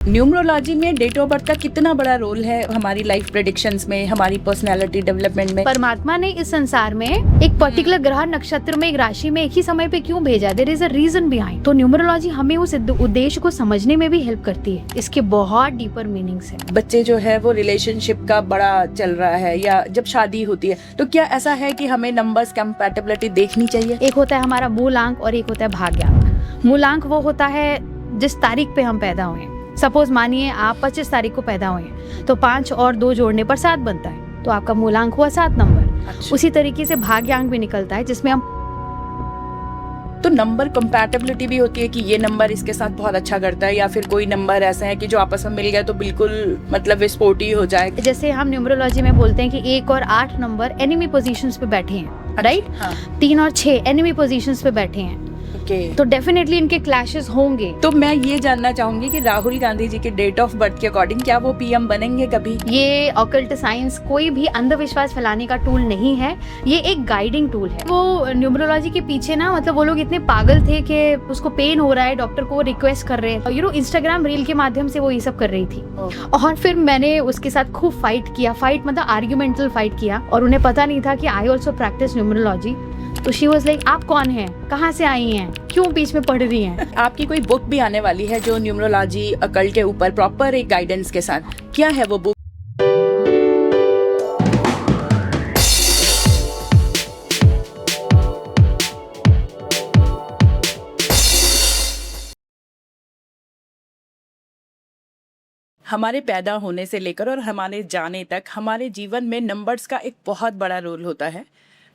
Numerology में date of birth का कितना बड़ा रोल है हमारी लाइफ प्रेडिक्शंस में, हमारी पर्सनालिटी डेवलपमेंट में? परमात्मा ने इस संसार में एक पर्टिकुलर ग्रह नक्षत्र में एक राशि में एक ही समय पे क्यों भेजा, there is a reason behind. तो न्यूमरोलॉजी हमें उस उद्देश्य को समझने में भी हेल्प करती है। इसके बहुत डीपर मीनिंग्स है। बच्चे जो है वो रिलेशनशिप का बड़ा चल रहा है या जब शादी होती है, तो क्या ऐसा है कि हमें नंबर्स कंपैटिबिलिटी देखनी चाहिए? एक होता है हमारा मूलांक और एक होता है भाग्यांक। मूलांक वो होता है जिस तारीख पे हम पैदा हुए हैं। सपोज मानिए आप 25 तारीख को पैदा हुए हैं, तो 5 और 2 जोड़ने पर 7 बनता है, तो आपका मूलांक हुआ 7 नंबर। अच्छा। उसी तरीके से भाग्यांक भी निकलता है जिसमें हम तो नंबर कंपैटिबिलिटी भी होती है कि ये नंबर इसके साथ बहुत अच्छा करता है, या फिर कोई नंबर ऐसा है कि जो आपस में मिल गया तो बिल्कुल मतलब विस्फोटी हो जाए। जैसे हम न्यूमरोलॉजी में बोलते हैं कि 1 और 8 नंबर एनिमी पोजीशंस पे बैठे हैं, राइट? हाँ। 3 और 6 एनिमी पोजीशंस पे बैठे हैं, ओके। तो डेफिनेटली इनके क्लैशेस होंगे। तो मैं ये जानना चाहूंगी कि राहुल गांधी जी के डेट ऑफ बर्थ के अकॉर्डिंग क्या वो पीएम बनेंगे कभी? ये ऑकल्ट साइंस कोई भी अंधविश्वास फैलाने का टूल नहीं है, ये एक गाइडिंग टूल है। वो न्यूमरोलॉजी के पीछे ना, मतलब वो लोग इतने पागल थे कि उसको पेन हो रहा है, डॉक्टर को रिक्वेस्ट कर रहे हैं, इंस्टाग्राम रील के माध्यम से वो ये सब कर रही थी। और फिर मैंने उसके साथ खूब फाइट किया, मतलब आर्ग्यूमेंटल फाइट किया, और उन्हें पता नहीं था कि आई ऑल्सो प्रैक्टिस न्यूमरोलॉजी। तो शी वाज लाइक, आप कौन हैं, कहाँ से आई हैं, क्यों बीच में पढ़ रही हैं? आपकी कोई बुक भी आने वाली है जो न्यूमरोलॉजी अकल्ट के ऊपर प्रॉपर एक गाइडेंस के साथ, क्या है वो बुक? हमारे पैदा होने से लेकर और हमारे जाने तक हमारे जीवन में नंबर्स का एक बहुत बड़ा रोल होता है।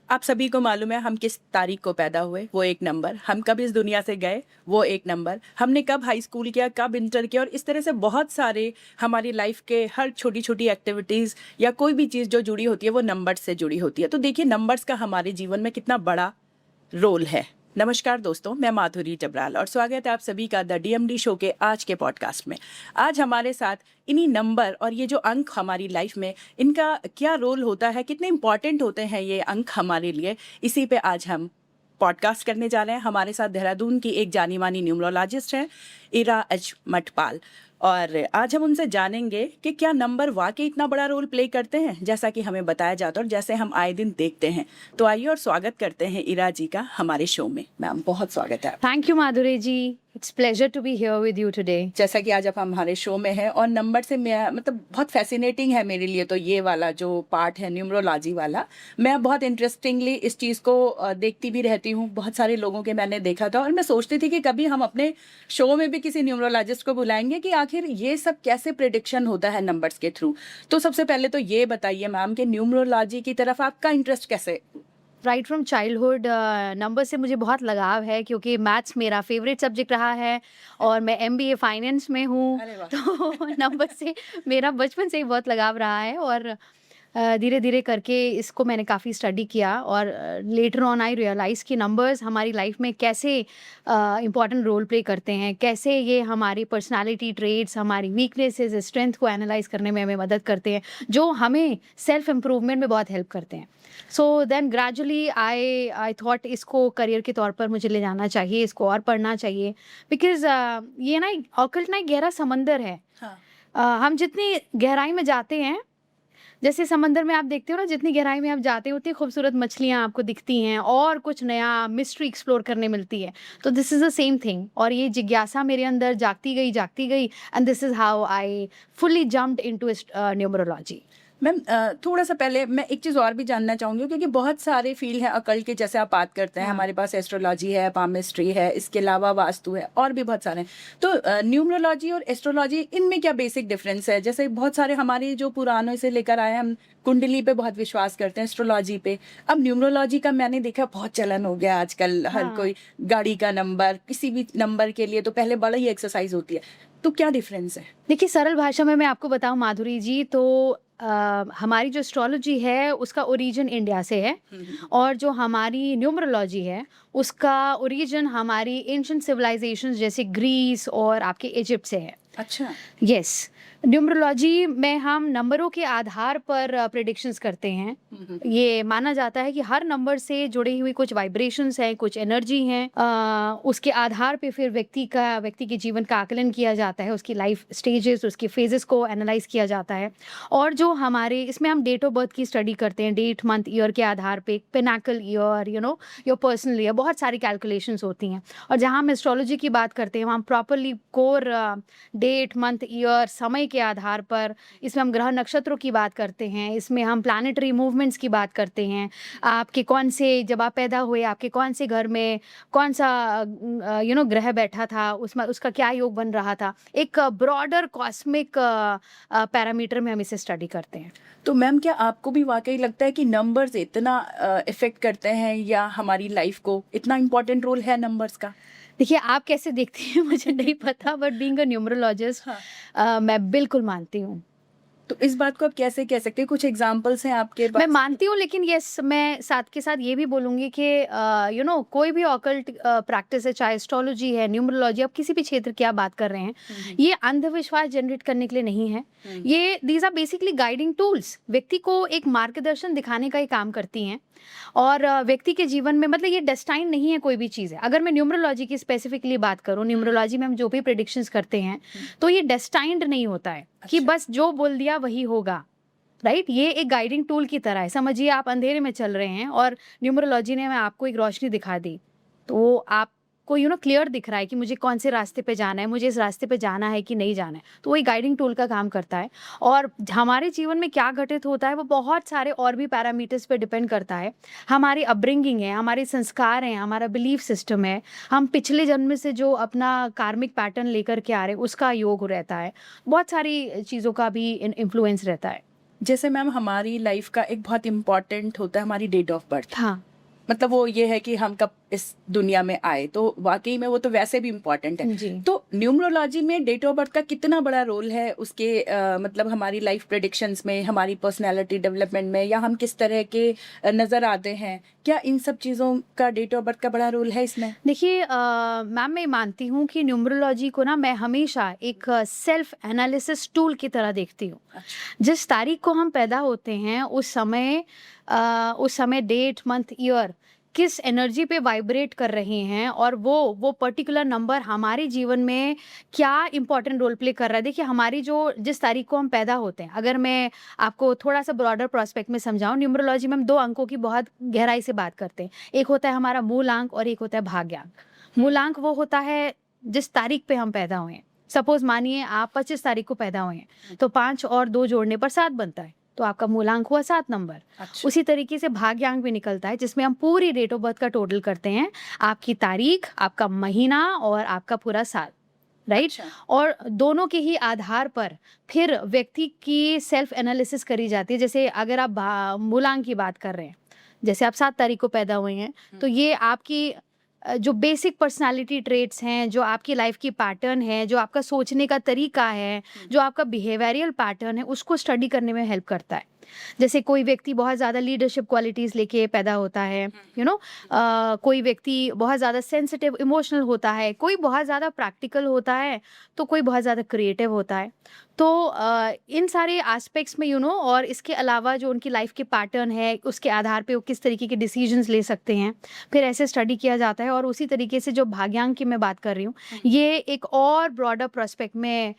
आप सभी को मालूम है हम किस तारीख को पैदा हुए, वो एक नंबर। हम कब इस दुनिया से गए, वो एक नंबर। हमने कब हाई स्कूल किया, कब इंटर किया, और इस तरह से बहुत सारे हमारी लाइफ के हर छोटी छोटी एक्टिविटीज़ या कोई भी चीज़ जो जुड़ी होती है वो नंबर्स से जुड़ी होती है। तो देखिए नंबर्स का हमारे जीवन में कितना बड़ा रोल है। नमस्कार दोस्तों, मैं माधुरी जबराल और स्वागत है आप सभी का द डीएमडी शो के आज के पॉडकास्ट में। आज हमारे साथ इन्हीं नंबर और ये जो अंक हमारी लाइफ में, इनका क्या रोल होता है, कितने इंपॉर्टेंट होते हैं ये अंक हमारे लिए, इसी पे आज हम पॉडकास्ट करने जा रहे हैं। हमारे साथ देहरादून की एक जानी मानी न्यूमरोलॉजिस्ट हैं, इरा एच मटपाल, और आज हम उनसे जानेंगे कि क्या नंबर वाकई इतना बड़ा रोल प्ले करते हैं जैसा कि हमें बताया जाता है और जैसे हम आए दिन देखते हैं। तो आइए और स्वागत करते हैं इरा जी का हमारे शो में। मैम बहुत स्वागत है। Thank you Madhuri ji, it's pleasure to be here with you today. जैसा कि आज आप हमारे शो में हैं और नंबर से मैं मतलब बहुत फैसिनेटिंग है मेरे लिए, तो ये वाला जो पार्ट है न्यूमरोलॉजी वाला, मैं बहुत इंटरेस्टिंगली इस चीज़ को देखती भी रहती हूँ। बहुत सारे लोगों के मैंने देखा था और मैं सोचती थी कि कभी हम अपने शो में भी किसी न्यूमरोलॉजिस्ट को बुलाएंगे कि आखिर ये सब कैसे प्रिडिक्शन होता है नंबर्स के थ्रू। तो सबसे पहले तो ये बताइए मैम कि न्यूमरोलॉजी की तरफ आपका इंटरेस्ट कैसे? राइट फ्रॉम चाइल्डहुड नंबर से मुझे बहुत लगाव है, क्योंकि मैथ्स मेरा फेवरेट सब्जेक्ट रहा है और मैं एमबीए फाइनेंस में हूँ। तो नंबर से मेरा बचपन से ही बहुत लगाव रहा है, और धीरे धीरे करके इसको मैंने काफ़ी स्टडी किया, और लेटर ऑन आई रियलाइज़ कि नंबर्स हमारी लाइफ में कैसे इम्पॉर्टेंट रोल प्ले करते हैं, कैसे ये हमारी पर्सनालिटी ट्रेट्स, हमारी वीकनेसेस, स्ट्रेंथ को एनालाइज करने में हमें मदद करते हैं, जो हमें सेल्फ इम्प्रूवमेंट में बहुत हेल्प करते हैं। So then gradually I thought इसको करियर के तौर पर मुझे ले जाना चाहिए, इसको और पढ़ना चाहिए, बिकॉज ये ना ऑकल्ट ना एक गहरा समंदर है। हाँ। हम जितनी गहराई में जाते हैं, जैसे समंदर में आप देखते हो ना, जितनी गहराई में आप जाते हो उतनी खूबसूरत मछलियाँ आपको दिखती हैं और कुछ नया मिस्ट्री एक्सप्लोर करने मिलती है। तो this is the same thing, और ये जिज्ञासा मेरे अंदर जागती गई, and this is how I fully jumped into numerology. Ma'am थोड़ा सा पहले मैं एक चीज़ और भी जानना चाहूँगी, क्योंकि बहुत सारे फील्ड हैं अकल्ट के, जैसे आप बात करते हैं। हाँ। हमारे पास एस्ट्रोलॉजी है, पामिस्ट्री है, इसके अलावा वास्तु है और भी बहुत सारे हैं। तो न्यूमरोलॉजी और एस्ट्रोलॉजी, इनमें क्या बेसिक डिफरेंस है? जैसे बहुत सारे हमारे जो पुरानों से लेकर आए, हम कुंडली पे बहुत विश्वास करते हैं, एस्ट्रोलॉजी पे। अब न्यूमरोलॉजी का मैंने देखा बहुत चलन हो गया आजकल। हर हाँ। कोई गाड़ी का नंबर, किसी भी नंबर के लिए तो पहले बड़ा ही एक्सरसाइज होती है। तो क्या डिफरेंस है? देखिए, सरल भाषा में मैं आपको बताऊं माधुरी जी, तो हमारी जो एस्ट्रोलॉजी है उसका ओरिजिन इंडिया से है, और जो हमारी न्यूमरोलॉजी है उसका ओरिजिन हमारी एंशिएंट सिविलाइजेशंस जैसे ग्रीस और आपके इजिप्ट से है। अच्छा। यस, न्यूमरोलॉजी में हम नंबरों के आधार पर प्रेडिक्शंस करते हैं। ये माना जाता है कि हर नंबर से जुड़ी हुई कुछ वाइब्रेशंस हैं, कुछ एनर्जी हैं, उसके आधार पे फिर व्यक्ति के जीवन का आकलन किया जाता है, उसकी लाइफ स्टेजेस, उसके फेजेस को एनालाइज किया जाता है। और जो हमारे इसमें हम डेट ऑफ बर्थ की स्टडी करते हैं, डेट, मंथ, ईयर के आधार पे, Pinnacle year, your personal year, बहुत सारी कैलकुलेशंस होती हैं। और जहाँ हम एस्ट्रोलॉजी की बात करते हैं, वहाँ हम properly core date, month, year, समय के आधार पर, इसमें हम ग्रह नक्षत्रों की बात करते हैं, इसमें हम प्लैनेटरी मूवमेंट्स की बात करते हैं। आपके कौन से, जब आप पैदा हुए, आपके कौन से घर में कौन सा ग्रह बैठा था, उसमें उसका क्या योग बन रहा था, एक ब्रॉडर कॉस्मिक पैरामीटर में हम इसे स्टडी करते हैं। तो मैम, क्या आपको भी वाकई लगता है कि नंबर्स इतना इफेक्ट करते हैं, या हमारी लाइफ को इतना इम्पोर्टेंट रोल है नंबर्स का? देखिए, आप कैसे देखती हैं मुझे नहीं पता, बट बीइंग अ न्यूमरोलॉजिस्ट मैं बिल्कुल मानती हूँ। तो इस बात को आप कैसे कह सकते हैं? कुछ एग्जांपल्स हैं आपके पास? मैं मानती हूँ, लेकिन यस, मैं साथ के साथ ये भी बोलूँगी कि कोई भी ऑकल्ट प्रैक्टिस है, चाहे एस्ट्रोलॉजी है, न्यूमरोलॉजी, आप किसी भी क्षेत्र की आप बात कर रहे हैं, ये अंधविश्वास जनरेट करने के लिए नहीं है। ये these are basically guiding tools, व्यक्ति को एक मार्गदर्शन दिखाने का ये काम करती हैं। और व्यक्ति के जीवन में, मतलब ये डेस्टाइन नहीं है कोई भी चीज़ है। अगर मैं न्यूमरोलॉजी की स्पेसिफिकली बात करूँ, न्यूमरोलॉजी में हम जो भी प्रेडिक्शंस करते हैं, तो ये डेस्टाइंड नहीं होता है कि बस जो बोल दिया वही होगा, राइट? ये एक गाइडिंग टूल की तरह है। समझिए, आप अंधेरे में चल रहे हैं और न्यूमरोलॉजी ने आपको एक रोशनी दिखा दी, तो आपको क्लियर दिख रहा है कि मुझे कौन से रास्ते पे जाना है, मुझे इस रास्ते पे जाना है कि नहीं जाना है। तो वही गाइडिंग टूल का काम करता है। और हमारे जीवन में क्या घटित होता है, वो बहुत सारे और भी पैरामीटर्स पे डिपेंड करता है। हमारी अपब्रिंगिंग है, हमारे संस्कार हैं, हमारा बिलीफ सिस्टम है, हम पिछले जन्म से जो अपना कार्मिक पैटर्न लेकर के आ रहे हैं, उसका योग रहता है। बहुत सारी चीज़ों का भी इन्फ्लुएंस रहता है। जैसे मैम, हमारी लाइफ का एक बहुत इम्पोर्टेंट होता है हमारी डेट ऑफ बर्थ। हाँ, मतलब वो ये है कि हम कब इस दुनिया में आए, तो वाकई में वो तो वैसे भी इम्पोर्टेंट है जी। तो न्यूमरोलॉजी में डेट ऑफ बर्थ का कितना बड़ा रोल है उसके मतलब हमारी लाइफ प्रेडिक्शंस में, हमारी पर्सनालिटी डेवलपमेंट में, या हम किस तरह के नजर आते हैं, क्या इन सब चीजों का डेट ऑफ बर्थ का बड़ा रोल है इसमें? देखिए मैम, मैं मानती हूँ कि न्यूमरोलॉजी को ना मैं हमेशा एक सेल्फ एनालिसिस टूल की तरह देखती हूँ। जिस तारीख को हम पैदा होते हैं, उस समय डेट, मंथ, ईयर किस एनर्जी पे वाइब्रेट कर रहे हैं, और वो पर्टिकुलर नंबर हमारे जीवन में क्या इंपॉर्टेंट रोल प्ले कर रहा है। देखिए, हमारी जिस तारीख को हम पैदा होते हैं, अगर मैं आपको थोड़ा सा ब्रॉडर प्रोस्पेक्ट में समझाऊं, न्यूमरोलॉजी में हम 2 अंकों की बहुत गहराई से बात करते हैं। एक होता है हमारा मूलांक और एक होता है भाग्यांक। मूलांक वो होता है जिस तारीख पे हम पैदा हुए हैं। सपोज मानिए आप 25 तारीख को पैदा हुए हैं, तो 5 और 2 जोड़ने पर 7 बनता है, तो आपका मूलांक हुआ 7 नंबर। अच्छा। उसी तरीके से भाग्यांक भी निकलता है, जिसमें हम पूरी डेट ऑफ बर्थ का टोटल करते हैं, आपकी तारीख, आपका महीना और आपका पूरा साल, राइट? अच्छा। और दोनों के ही आधार पर फिर व्यक्ति की सेल्फ एनालिसिस करी जाती है। जैसे अगर आप मूलांक की बात कर रहे हैं, जैसे आप 7 तारीख को पैदा हुए हैं, तो ये आपकी जो बेसिक पर्सनालिटी ट्रेट्स हैं, जो आपकी लाइफ की पैटर्न है, जो आपका सोचने का तरीका है, जो आपका बिहेवियरल पैटर्न है, उसको स्टडी करने में हेल्प करता है। जैसे कोई व्यक्ति बहुत ज़्यादा लीडरशिप क्वालिटीज़ लेके पैदा होता है, कोई व्यक्ति बहुत ज़्यादा सेंसिटिव इमोशनल होता है, कोई बहुत ज़्यादा प्रैक्टिकल होता है, तो कोई बहुत ज़्यादा क्रिएटिव होता है। तो इन सारे एस्पेक्ट्स में और इसके अलावा जो उनकी लाइफ के पैटर्न है, उसके आधार पे वो किस तरीके के डिसीजंस ले सकते हैं, फिर ऐसे स्टडी किया जाता है। और उसी तरीके से जो भाग्यांक की मैं बात कर रही हूँ, ये एक और ब्रॉडर प्रोस्पेक्ट में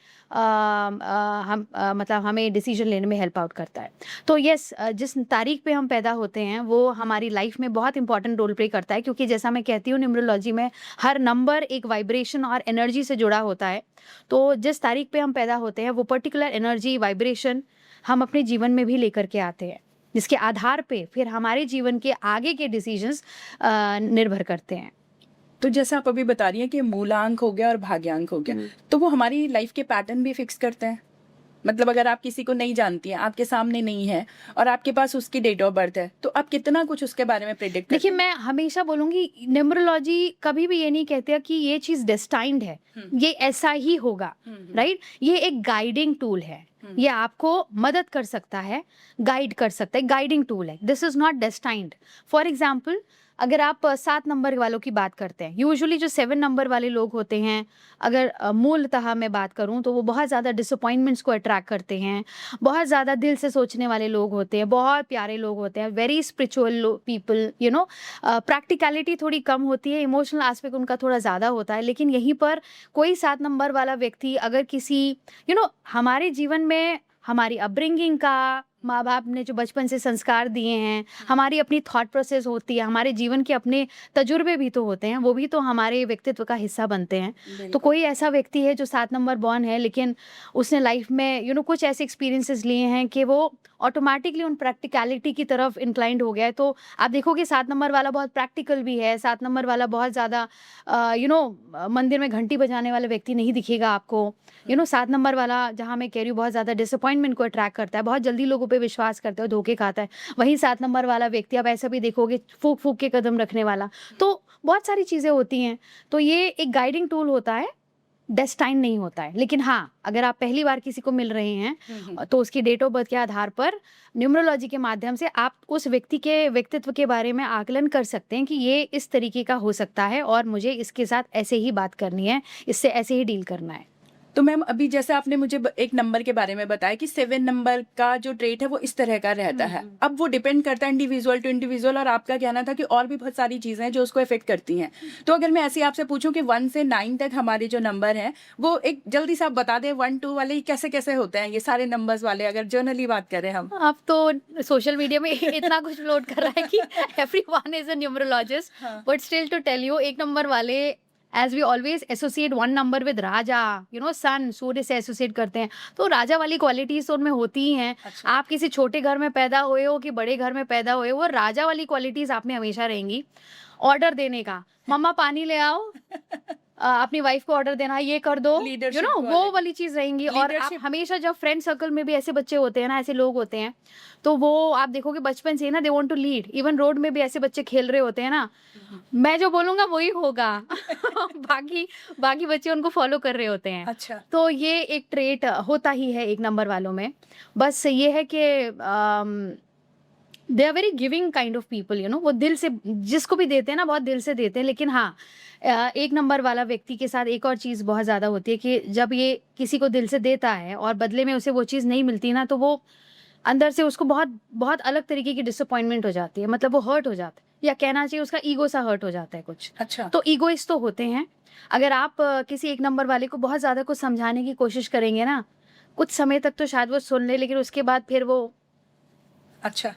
मतलब हमें डिसीजन लेने में हेल्प आउट करता है। तो यस, जिस तारीख पे हम पैदा होते हैं वो हमारी लाइफ में बहुत इंपॉर्टेंट रोल प्ले करता है, क्योंकि जैसा मैं कहती हूँ, न्यूमरोलॉजी में हर नंबर एक वाइब्रेशन और एनर्जी से जुड़ा होता है। तो जिस तारीख पे हम पैदा होते हैं, वो पर्टिकुलर एनर्जी, वाइब्रेशन हम अपने जीवन में भी लेकर के आते हैं, जिसके आधार पे फिर हमारे जीवन के आगे के डिसीजंस निर्भर करते हैं। तो जैसे आप अभी बता रही हैं कि मूलांक हो गया और भाग्यांक हो गया, तो वो हमारी लाइफ के पैटर्न भी फिक्स करते हैं। मतलब अगर आप किसी को नहीं जानती हैं, आपके सामने नहीं है और आपके पास उसकी डेट ऑफ बर्थ है, तो आप कितना कुछ उसके बारे में प्रेडिक्ट करते देखिए, हैं? मैं हमेशा बोलूंगी, न्यूमरोलॉजी कभी भी ये नहीं कहती कि ये चीज डेस्टाइंड है, ये ऐसा ही होगा, राइट? ये एक गाइडिंग टूल है, ये आपको मदद कर सकता है, गाइड कर सकता है, गाइडिंग टूल है। This is not destined. For example, अगर आप 7 नंबर वालों की बात करते हैं, यूजुअली जो 7 नंबर वाले लोग होते हैं, अगर मूलतः मैं बात करूँ तो वो बहुत ज़्यादा डिसअपॉइंटमेंट्स को अट्रैक्ट करते हैं, बहुत ज़्यादा दिल से सोचने वाले लोग होते हैं, बहुत प्यारे लोग होते हैं, वेरी स्पिरिचुअल पीपल, प्रैक्टिकलिटी थोड़ी कम होती है, इमोशनल एस्पेक्ट उनका थोड़ा ज़्यादा होता है। लेकिन यहीं पर कोई 7 नंबर वाला व्यक्ति अगर किसी हमारे जीवन में हमारी अपब्रिंगिंग का, माँ-बाप ने जो बचपन से संस्कार दिए हैं, हमारी अपनी थॉट प्रोसेस होती है, हमारे जीवन के अपने तजुर्बे भी तो होते हैं, वो भी तो हमारे व्यक्तित्व का हिस्सा बनते हैं। तो बिल्कुल। कोई ऐसा व्यक्ति है जो 7 नंबर बॉर्न है, लेकिन उसने लाइफ में कुछ ऐसे एक्सपीरियंसेस लिए हैं कि वो ऑटोमैटिकली उन प्रैक्टिकलिटी की तरफ इंक्लाइंड हो गया है। तो आप देखोगे 7 नंबर वाला बहुत प्रैक्टिकल भी है, 7 नंबर वाला बहुत ज़्यादा मंदिर में घंटी बजाने वाला व्यक्ति नहीं दिखेगा आपको। 7 नंबर वाला, जहाँ मैं कह रही हूँ, बहुत ज़्यादा डिसअपॉइंटमेंट को अट्रैक्ट करता है, बहुत जल्दी लोगों पे विश्वास करता है और धोखे खाता है। वहीं 7 नंबर वाला व्यक्ति आप ऐसा भी देखोगे, फूँक-फूँक के कदम रखने वाला। तो बहुत सारी चीज़ें होती हैं। तो ये एक गाइडिंग टूल होता है, डेस्टाइन नहीं होता है। लेकिन हाँ, अगर आप पहली बार किसी को मिल रहे हैं तो उसकी डेट ऑफ बर्थ के आधार पर न्यूमरोलॉजी के माध्यम से आप उस व्यक्ति के व्यक्तित्व के बारे में आकलन कर सकते हैं कि ये इस तरीके का हो सकता है और मुझे इसके साथ ऐसे ही बात करनी है, इससे ऐसे ही डील करना है। तो मैम, अभी जैसे आपने मुझे एक नंबर के बारे में बताया कि 7 नंबर का जो ट्रेट है वो इस तरह का रहता है। अब वो डिपेंड करता है इंडिविजुअल टू इंडिविजुअल, और आपका कहना था कि और भी बहुत सारी चीज़ें हैं जो उसको इफेक्ट करती हैं। तो अगर मैं ऐसे आपसे पूछूं कि 1 से 9 तक हमारे जो नंबर हैं, वो एक जल्दी से आप बता दें, 1 2 वाले कैसे कैसे होते हैं, ये सारे नंबर्स वाले, अगर जनरली बात करें हम। अब तो सोशल मीडिया में इतना कुछ फ्लोट कर रहा है कि everyone is a numerologist, but still to tell you, एक नंबर वाले as we always associate 1 number with राजा, सन, सूर्य से एसोसिएट करते हैं, तो राजा वाली क्वालिटीज तो उनमें होती ही हैं। अच्छा। आप किसी छोटे घर में पैदा हुए हो कि बड़े घर में पैदा हुए हो, वो राजा वाली क्वालिटीज आप में हमेशा रहेंगी। ऑर्डर देने का, मम्मा पानी ले आओ, अपनी वाइफ को ऑर्डर देना, ये कर दो, Leadership वो quality. वाली चीज रहेंगी। और आप Leadership. हमेशा जब फ्रेंड सर्कल में भी ऐसे बच्चे होते हैं ना, ऐसे लोग होते हैं, तो वो आप देखोगे बचपन से ही ना, they want to lead. Even road में भी ऐसे बच्चे खेल रहे होते हैं ना, मैं जो बोलूंगा वही होगा। बाकी बाकी बच्चे उनको फॉलो कर रहे होते हैं। अच्छा। तो ये एक ट्रेट होता ही है एक नंबर वालों में। बस ये है कि they are very giving kind of people, वो दिल से जिसको भी देते हैं ना, बहुत दिल से देते हैं। लेकिन हाँ, एक नंबर वाला व्यक्ति के साथ एक और चीज़ बहुत ज़्यादा होती है कि जब ये किसी को दिल से देता है और बदले में उसे वो चीज़ नहीं मिलती ना, तो वो अंदर से उसको बहुत बहुत अलग तरीके की डिसअपॉइंटमेंट हो जाती है। मतलब वो हर्ट हो जाता है, या कहना चाहिए उसका ईगो सा हर्ट हो जाता है कुछ। अच्छा। तो ईगोइस्ट तो होते हैं। अगर आप किसी एक नंबर वाले को बहुत ज़्यादा कुछ समझाने की कोशिश करेंगे ना, कुछ समय तक तो शायद वो सुन ले, लेकिन उसके बाद फिर वो अच्छा।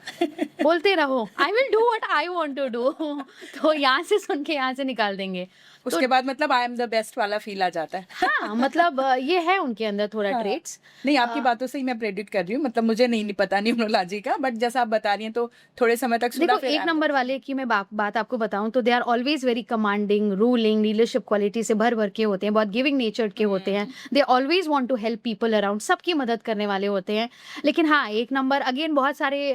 बोलते रहो, I will do what I want to do. तो यहाँ से सुन के यहाँ से निकाल देंगे। उसके बाद मतलब आई एम द बेस्ट वाला फील आ जाता है। हाँ, मतलब ये है उनके अंदर थोड़ा हाँ। ट्रेट्स। नहीं, आपकी बातों से ही मैं प्रेडिक्ट कर रही हूँ, मतलब मुझे नहीं पता न्यूमरोलॉजी का, बट जैसा आप बता रही हैं तो थोड़े समय तक सुना, देखो, फिर एक नंबर वाले की मैं बात आपको बताऊं तो they are always very commanding, ruling, leadership quality से भर भर के होते हैं, बहुत गिविंग नेचर के होते हैं। They always want to help people around, सबकी मदद करने वाले होते हैं। लेकिन हाँ, एक नंबर अगेन बहुत सारे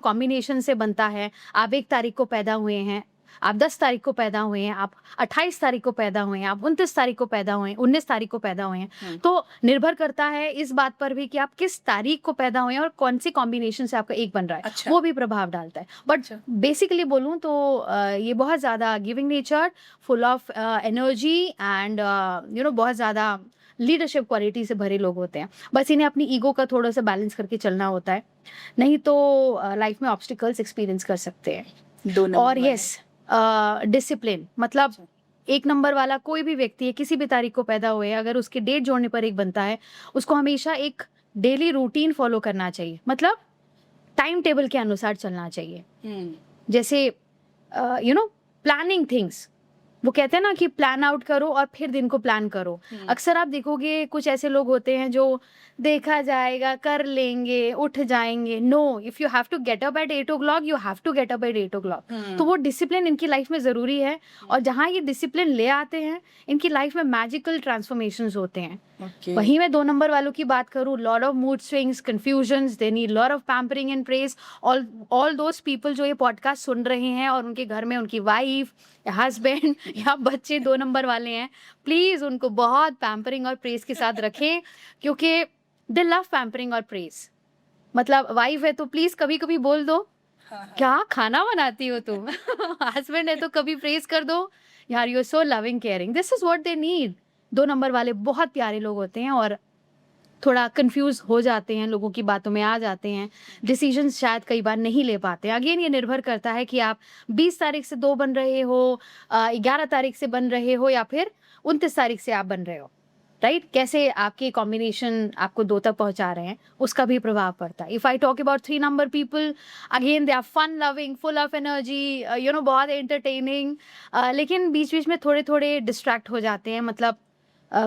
कॉम्बिनेशन से बनता है। आप 1 तारीख को पैदा हुए हैं, आप 10 तारीख को पैदा हुए हैं, आप 28 तारीख को पैदा हुए हैं, आप 29 तारीख को पैदा हुए हैं, 19 तारीख को पैदा हुए हैं। तो निर्भर करता है इस बात पर भी कि आप किस तारीख को पैदा हुए हैं और कौन सी कॉम्बिनेशन से आपका एक बन रहा है। अच्छा। वो भी प्रभाव डालता है। बट अच्छा। बेसिकली बोलूँ तो ये बहुत ज़्यादा giving nature, full of energy and बहुत ज़्यादा लीडरशिप क्वालिटी से भरे लोग होते हैं। बस इन्हें अपनी ईगो का थोड़ा सा बैलेंस करके चलना होता है, नहीं तो लाइफ में ऑब्स्टिकल्स एक्सपीरियंस कर सकते हैं। 2 नंबर और वाले। यस, डिसिप्लिन, मतलब एक नंबर वाला कोई भी व्यक्ति है, किसी भी तारीख को पैदा हुए, अगर उसके डेट जोड़ने पर एक बनता है, उसको हमेशा एक डेली रूटीन फॉलो करना चाहिए। मतलब टाइम टेबल के अनुसार चलना चाहिए। जैसे प्लानिंग थिंग्स, वो कहते हैं ना कि प्लान आउट करो और फिर दिन को प्लान करो। अक्सर आप देखोगे कुछ ऐसे लोग होते हैं जो देखा जाएगा, कर लेंगे, उठ जाएंगे। No, if you have to get up at 8 o'clock, you have to get up at 8 o'clock। तो वो डिसिप्लिन इनकी लाइफ में जरूरी है, और जहाँ ये डिसिप्लिन ले आते हैं, इनकी लाइफ में मैजिकल ट्रांसफॉर्मेशंस होते हैं। वहीं मैं 2 नंबर वालों की बात करूँ, lot of mood swings, confusions, they need lot of pampering and praise. All those people जो ये पॉडकास्ट सुन रहे हैं और उनके घर में उनकी वाइफ या हस्बैंड या बच्चे 2 नंबर वाले हैं, प्लीज उनको बहुत पैम्परिंग और प्रेज के साथ रखें, क्योंकि दे लव पैम्परिंग और प्रेज। मतलब वाइफ है तो प्लीज कभी कभी बोल दो क्या खाना बनाती हो तुम? हस्बैंड है तो कभी प्रेज कर दो, यार you are so loving caring, this is what they need. 2 number वाले बहुत प्यारे लोग होते हैं और थोड़ा कंफ्यूज हो जाते हैं, लोगों की बातों में आ जाते हैं, डिसीजंस शायद कई बार नहीं ले पाते हैं। अगेन ये निर्भर करता है कि आप 20 तारीख से 2 बन रहे हो, 11 तारीख से बन रहे हो या फिर 29 तारीख से आप बन रहे हो, राइट? कैसे आपके कॉम्बिनेशन आपको 2 तक पहुंचा रहे हैं, उसका भी प्रभाव पड़ता है। If I talk about 3 number people, again they are fun loving, full of energy, बहुत एंटरटेनिंग, लेकिन बीच बीच में थोड़े थोड़े डिस्ट्रैक्ट हो जाते हैं। मतलब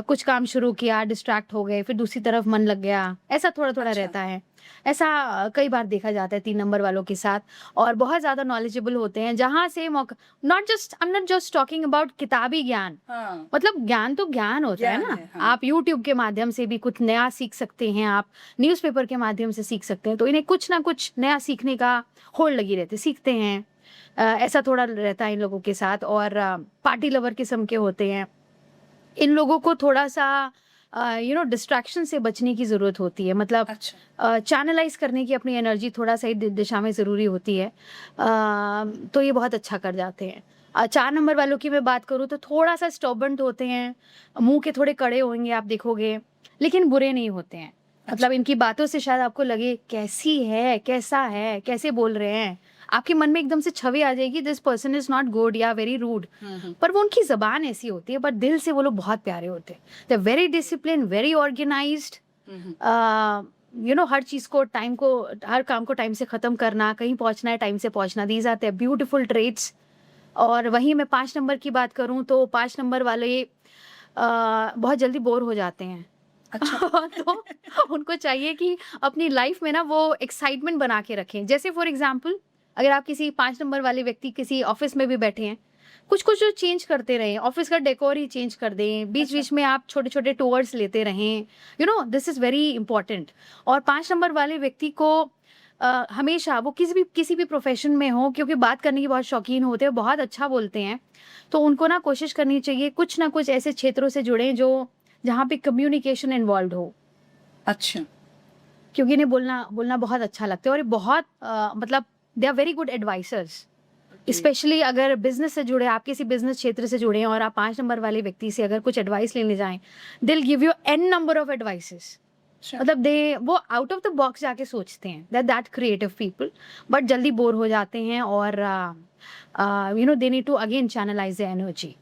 कुछ काम शुरू किया, डिस्ट्रैक्ट हो गए, फिर दूसरी तरफ मन लग गया, ऐसा थोड़ा थोड़ा अच्छा। रहता है। ऐसा कई बार देखा जाता है 3 नंबर वालों के साथ। और बहुत ज्यादा नॉलेजेबल होते हैं, जहां से मौका, I am not just talking about किताबी ज्ञान, हाँ, मतलब ज्ञान तो ज्ञान होता है ज्ञान ना। है, हाँ। आप यूट्यूब के माध्यम से भी कुछ नया सीख सकते हैं, आप न्यूज़पेपर के माध्यम से सीख सकते हैं, तो इन्हें कुछ ना कुछ नया सीखने का होड़ लगी रहती है, सीखते हैं। ऐसा थोड़ा रहता है इन लोगों के साथ। और पार्टी लवर किस्म के होते हैं। इन लोगों को थोड़ा सा डिस्ट्रैक्शन से बचने की ज़रूरत होती है। मतलब अच्छा। चैनलाइज करने की अपनी एनर्जी थोड़ा सही दिशा में ज़रूरी होती है। तो ये बहुत अच्छा कर जाते हैं। 4 नंबर वालों की मैं बात करूँ तो थोड़ा सा स्टॉबर्न होते हैं, मुंह के थोड़े कड़े होंगे आप देखोगे, लेकिन बुरे नहीं होते हैं। मतलब इनकी बातों से शायद आपको लगे कैसी है, कैसा है, कैसे बोल रहे हैं, आपके मन में एकदम से छवि आ जाएगी, this person is not good या वेरी रूड। पर वो उनकी जबान ऐसी होती है, पर दिल से वो लोग बहुत प्यारे होते हैं। They very discipline, very organised, हर चीज को टाइम को, हर काम को टाइम से खत्म करना, कहीं पहुंचना है टाइम से पहुंचना, these are the beautiful traits. और वहीं मैं 5 नंबर की बात करूं तो 5 नंबर वाले बहुत जल्दी बोर हो जाते हैं। अच्छा। तो उनको चाहिए कि अपनी लाइफ में ना वो एक्साइटमेंट बना के रखें। जैसे फॉर एग्जाम्पल, अगर आप किसी 5 नंबर वाले व्यक्ति किसी ऑफिस में भी बैठे हैं, कुछ कुछ जो चेंज करते रहें, ऑफिस का डेकोर ही चेंज कर दें, बीच बीच में आप छोटे छोटे टूर्स लेते रहें, दिस इज वेरी इंपॉर्टेंट। और 5 नंबर वाले व्यक्ति को हमेशा वो किसी भी प्रोफेशन में हो, क्योंकि बात करने की बहुत शौकीन होते हैं, बहुत अच्छा बोलते हैं, तो उनको ना कोशिश करनी चाहिए कुछ ना कुछ ऐसे क्षेत्रों से जुड़े जो जहाँ पे कम्युनिकेशन इन्वॉल्व हो, अच्छा। क्योंकि इन्हें बोलना बोलना बहुत अच्छा लगता है। और ये बहुत मतलब they are very good advisors, specially अगर बिजनेस से जुड़े, आप किसी बिजनेस क्षेत्र से जुड़े हैं और आप 5 नंबर वाले व्यक्ति से अगर कुछ एडवाइस लेने जाएं, they'll give you an number of advices. अच्छा। मतलब वो आउट ऑफ द बॉक्स जाके सोचते हैं, दैट क्रिएटिव पीपल, बट जल्दी बोर हो जाते हैं और they need to again channelize the energy.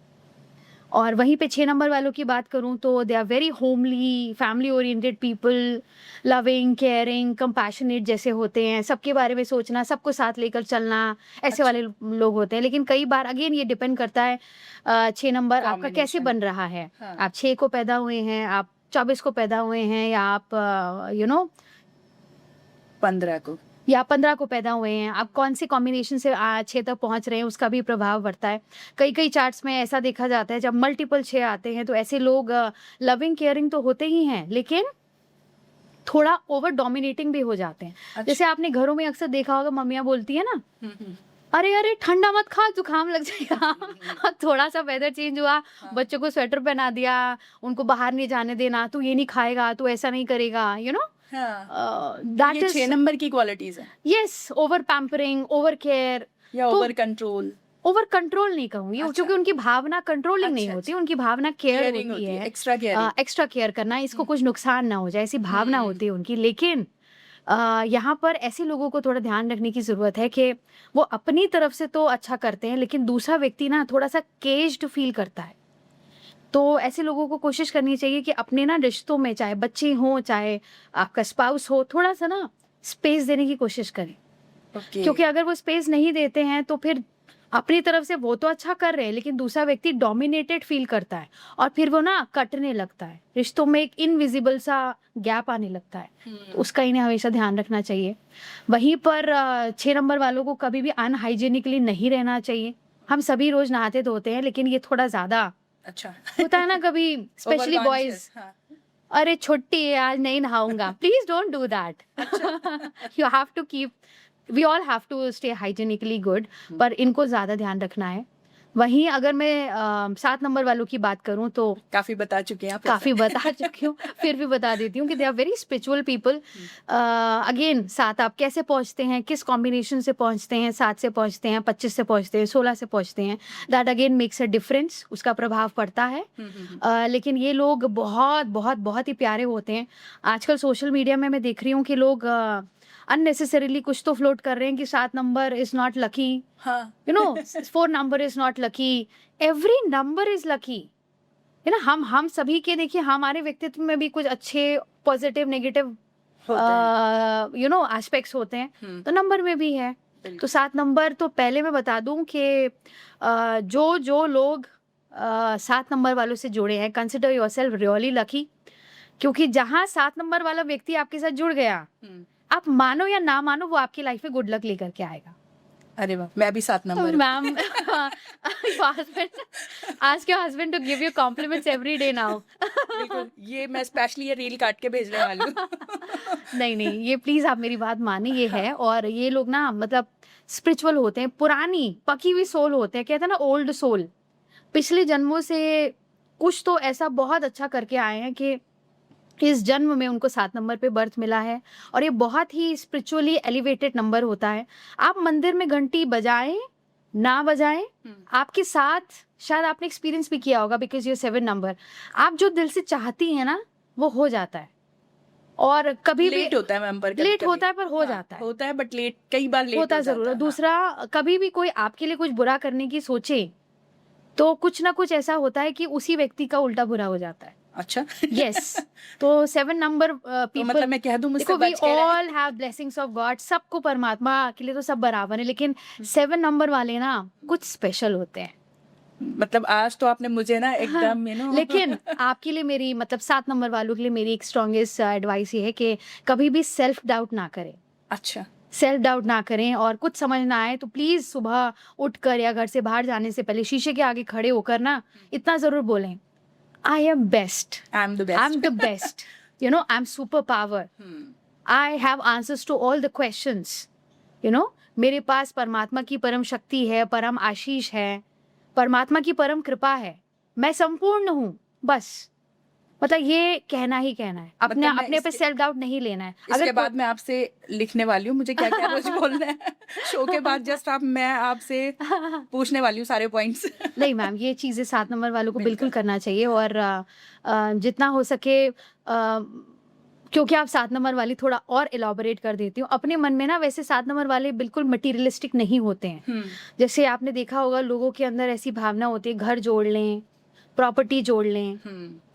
और वहीं पे 6 नंबर वालों की बात करूं तो they are very homely, family oriented people, loving, caring, compassionate जैसे होते हैं, सबके बारे में सोचना, सबको साथ लेकर चलना, ऐसे अच्छा। वाले लोग होते हैं। लेकिन कई बार अगेन ये डिपेंड करता है 6 नंबर आपका कैसे कॉम्बिनेशन। बन रहा है। हाँ। आप 6 को पैदा हुए हैं, आप 24 को पैदा हुए हैं, या आप 15 को। या 15 को पैदा हुए हैं, आप कौन से कॉम्बिनेशन से 6 तक पहुंच रहे हैं, उसका भी प्रभाव पड़ता है। कई कई चार्ट्स में ऐसा देखा जाता है, जब मल्टीपल 6 आते हैं तो ऐसे लोग लविंग केयरिंग तो होते ही हैं, लेकिन थोड़ा ओवर डोमिनेटिंग भी हो जाते हैं। अच्छा। जैसे आपने घरों में अक्सर देखा होगा, मम्मियाँ बोलती है ना, हम्म। अरे अरे ठंडा मत खा, जुकाम लग जाएगा। थोड़ा सा वेदर चेंज हुआ, हाँ। बच्चों को स्वेटर पहना दिया, उनको बाहर नहीं जाने देना, तू ये नहीं खाएगा, तू ऐसा नहीं करेगा, हाँ, दैट ये 6 इज, नंबर की क्वालिटीज है yes, over pampering, over care. या तो ओवर कंट्रोल। ओवर कंट्रोल नहीं कहूंगी, अच्छा। क्योंकि उनकी भावना कंट्रोलिंग नहीं अच्छा, होती, अच्छा। उनकी भावना केयर केयरिंग होती होती है, है, एक्स्ट्रा केयरिंग। एक्स्ट्रा केयर करना, इसको कुछ नुकसान ना हो जाए, ऐसी भावना होती है उनकी। लेकिन यहाँ पर ऐसे लोगों को थोड़ा ध्यान रखने की जरूरत है कि वो अपनी तरफ से तो अच्छा करते हैं, लेकिन दूसरा व्यक्ति ना थोड़ा सा केज्ड फील करता है। तो ऐसे लोगों को कोशिश करनी चाहिए कि अपने ना रिश्तों में, चाहे बच्चे हों, चाहे आपका स्पाउस हो, थोड़ा सा ना स्पेस देने की कोशिश करें। ओके। क्योंकि अगर वो स्पेस नहीं देते हैं तो फिर अपनी तरफ से वो तो अच्छा कर रहे हैं, लेकिन दूसरा व्यक्ति डोमिनेटेड फील करता है और फिर वो ना कटने लगता है, रिश्तों में एक इनविजिबल सा गैप आने लगता है। तो उसका इन्हें हमेशा ध्यान रखना चाहिए। वहीं पर 6 नंबर वालों को कभी भी अनहाइजेनिकली नहीं रहना चाहिए। हम सभी रोज नहाते धोते हैं, लेकिन ये थोड़ा ज्यादा अच्छा। होता है ना कभी, स्पेशली बॉयज, Overconscious, हाँ। अरे छुट्टी है आज नहीं नहाऊंगा, please don't do that. You have to keep, we all have to stay hygienically good, पर इनको ज्यादा ध्यान रखना है। वहीं अगर मैं 7 नंबर वालों की बात करूँ तो काफी बता चुके हैं आप। काफ़ी बता चुकी हूँ, फिर भी बता देती हूँ कि they are very spiritual people. Again 7 आप कैसे पहुँचते हैं, किस कॉम्बिनेशन से पहुँचते हैं, 7 से पहुँचते हैं, 25 से पहुँचते हैं, 16 से पहुँचते हैं, that again makes a difference, उसका प्रभाव पड़ता है। लेकिन ये लोग बहुत बहुत बहुत ही प्यारे होते हैं। आजकल सोशल मीडिया में मैं देख रही हूँ कि लोग अननेसेसरीली कुछ तो फ्लोट कर रहे हैं कि 7 नंबर इज नॉट लकी, हाँ you know 4 number is not lucky, every number is lucky. है ना, हम सभी के देखिए हमारे व्यक्तित्व में भी कुछ अच्छे पॉजिटिव नेगेटिव होते हैं। यू नो एस्पेक्ट्स होते हैं, तो नंबर में भी है। बिल्कुल। तो 7 नंबर तो पहले मैं बता दूं कि जो लोग 7 नंबर वालों से जुड़े हैं, कंसिडर योरसेल्फ रियली लकी, क्योंकि जहां 7 नंबर वाला व्यक्ति आपके साथ जुड़ गया, आप मानो या ना मानो, वो आपकी लाइफ में गुड लक लेकर के आएगा। अरे वाह, मैं भी 7 नंबर हूँ। Ma'am ask your husband to give you compliments every day now. बिल्कुल, ये मैं स्पेशली ये रील काट के भेजने वाली हूँ। नहीं, ये प्लीज आप मेरी बात माने, ये है। और ये लोग ना मतलब स्पिरिचुअल होते हैं, पुरानी पकी हुई सोल होते हैं, कहते हैं ना ओल्ड सोल, पिछले जन्मों से कुछ तो ऐसा बहुत अच्छा करके आए हैं कि इस जन्म में उनको 7 नंबर पे बर्थ मिला है। और ये बहुत ही स्पिरिचुअली एलिवेटेड नंबर होता है। आप मंदिर में घंटी बजाएं ना बजाएं, आपके साथ शायद आपने एक्सपीरियंस भी किया होगा, बिकॉज ये 7 नंबर, आप जो दिल से चाहती हैं ना वो हो जाता है। और कभी भी लेट होता है मैम, पर लेट होता है पर हो जाता है, होता है, बट लेट, कई बार लेट होता हो जरूर जाता है। है। दूसरा, कभी भी कोई आपके लिए कुछ बुरा करने की सोचे तो कुछ ना कुछ ऐसा होता है कि उसी व्यक्ति का उल्टा बुरा हो जाता है। अच्छा। यस तो 7 नंबर तो पीपल, मतलब मैं कह दूं मुझसे देखो वी बच के रहे। All have blessings of God, सबको परमात्मा के लिए तो सब बराबर है, लेकिन 7 नंबर वाले ना कुछ स्पेशल होते हैं। मतलब आज तो आपने मुझे ना एकदम लेकिन आपके लिए मेरी मतलब 7 नंबर वालों के लिए मेरी एक स्ट्रॉन्गेस्ट एडवाइस ये है कि कभी भी सेल्फ डाउट ना करें। अच्छा। सेल्फ डाउट ना करें, और कुछ समझ ना आए तो प्लीज सुबह उठकर या घर से बाहर जाने से पहले शीशे के आगे खड़े होकर ना इतना जरूर बोलें, I am best, I am the I am best. The best, you know I am super power, I have answers to all the questions, you know मेरे पास परमात्मा की परम शक्ति है, परम आशीष है, परमात्मा की परम कृपा है, मैं संपूर्ण हूँ। बस मतलब ये कहना ही कहना है, अपने मतलब मैं अपने पे इसके- सेल्फ डाउट नहीं लेना है। इसके बाद मैं आपसे लिखने वाली हूँ, मुझे क्या क्या रोज बोलना है शो के बाद। जस्ट मैं आपसे पूछने वाली हूँ सारे पॉइंट्स। नहीं मैम, ये चीज़ें 7 नंबर वालों को बिल्कुल करना चाहिए। और जितना हो सके क्योंकि आप 7 नंबर वाली, थोड़ा और एलॉबरेट कर देती हूँ अपने मन में ना, वैसे 7 नंबर वाले बिल्कुल मटीरियलिस्टिक नहीं होते हैं। जैसे आपने देखा होगा लोगों के अंदर ऐसी भावना होती है, घर जोड़ लें, प्रॉपर्टी जोड़ लें,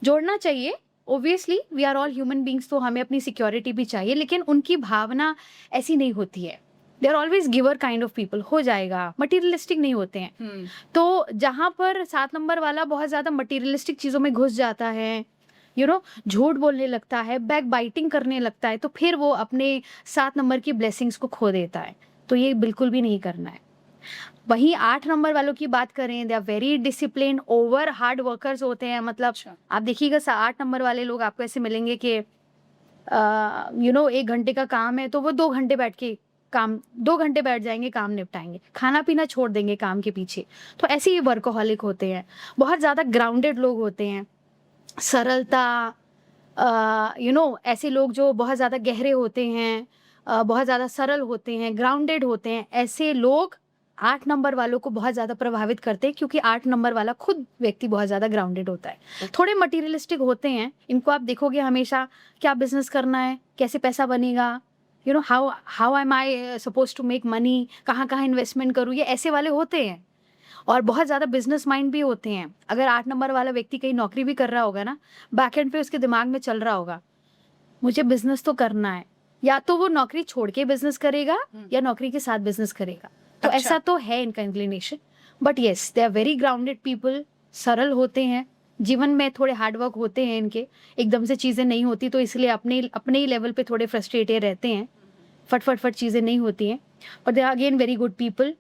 जोड़ना चाहिए, obviously we are all human beings, तो हमें अपनी सिक्योरिटी भी चाहिए, लेकिन उनकी भावना ऐसी नहीं होती है। They are always giver kind of people, हो जाएगा, मटीरियलिस्टिक नहीं होते हैं। तो जहां पर 7 नंबर वाला बहुत ज्यादा मटीरियलिस्टिक चीजों में घुस जाता है, यू नो झूठ बोलने लगता है, बैक बाइटिंग करने लगता है, तो फिर वो अपने 7 नंबर की ब्लेसिंग्स को खो देता है। तो ये बिल्कुल भी नहीं करना है। वहीं 8 नंबर वालों की बात करें, they are very discipline, over hard workers होते हैं। मतलब आप देखिएगा 8 नंबर वाले लोग आपको ऐसे मिलेंगे कि यू नो 1 घंटे का काम है तो वो 2 घंटे बैठ के काम, 2 घंटे बैठ जाएंगे, काम निपटाएंगे, खाना पीना छोड़ देंगे काम के पीछे। तो ऐसे ही वर्कोहॉलिक होते हैं। बहुत ज़्यादा ग्राउंडेड लोग होते हैं, सरलता, यू नो ऐसे लोग जो बहुत ज़्यादा गहरे होते हैं, बहुत ज़्यादा सरल होते हैं, ग्राउंडेड होते हैं, ऐसे लोग 8 नंबर वालों को बहुत ज़्यादा प्रभावित करते हैं, क्योंकि 8 नंबर वाला खुद व्यक्ति बहुत ज़्यादा ग्राउंडेड होता है। थोड़े मटीरियलिस्टिक होते हैं, इनको आप देखोगे हमेशा क्या बिजनेस करना है, कैसे पैसा बनेगा, you know how am I suppose to make money, कहाँ कहाँ इन्वेस्टमेंट करूँ, ये ऐसे वाले होते हैं। और बहुत ज़्यादा बिजनेस माइंड भी होते हैं। अगर 8 नंबर वाला व्यक्ति कहीं नौकरी भी कर रहा होगा ना, बैक एंड पे उसके दिमाग में चल रहा होगा मुझे बिजनेस तो करना है, या तो वो नौकरी छोड़ के बिजनेस करेगा या नौकरी के साथ बिजनेस करेगा। तो अच्छा। ऐसा तो है इनका inclination. But yes, they are very grounded people, सरल होते हैं, जीवन में थोड़े हार्डवर्क होते हैं इनके, एकदम से चीज़ें नहीं होती, तो इसलिए अपने अपने ही लेवल पे थोड़े फ्रस्ट्रेटेड रहते हैं, फट चीज़ें नहीं होती हैं। But they are again very good people.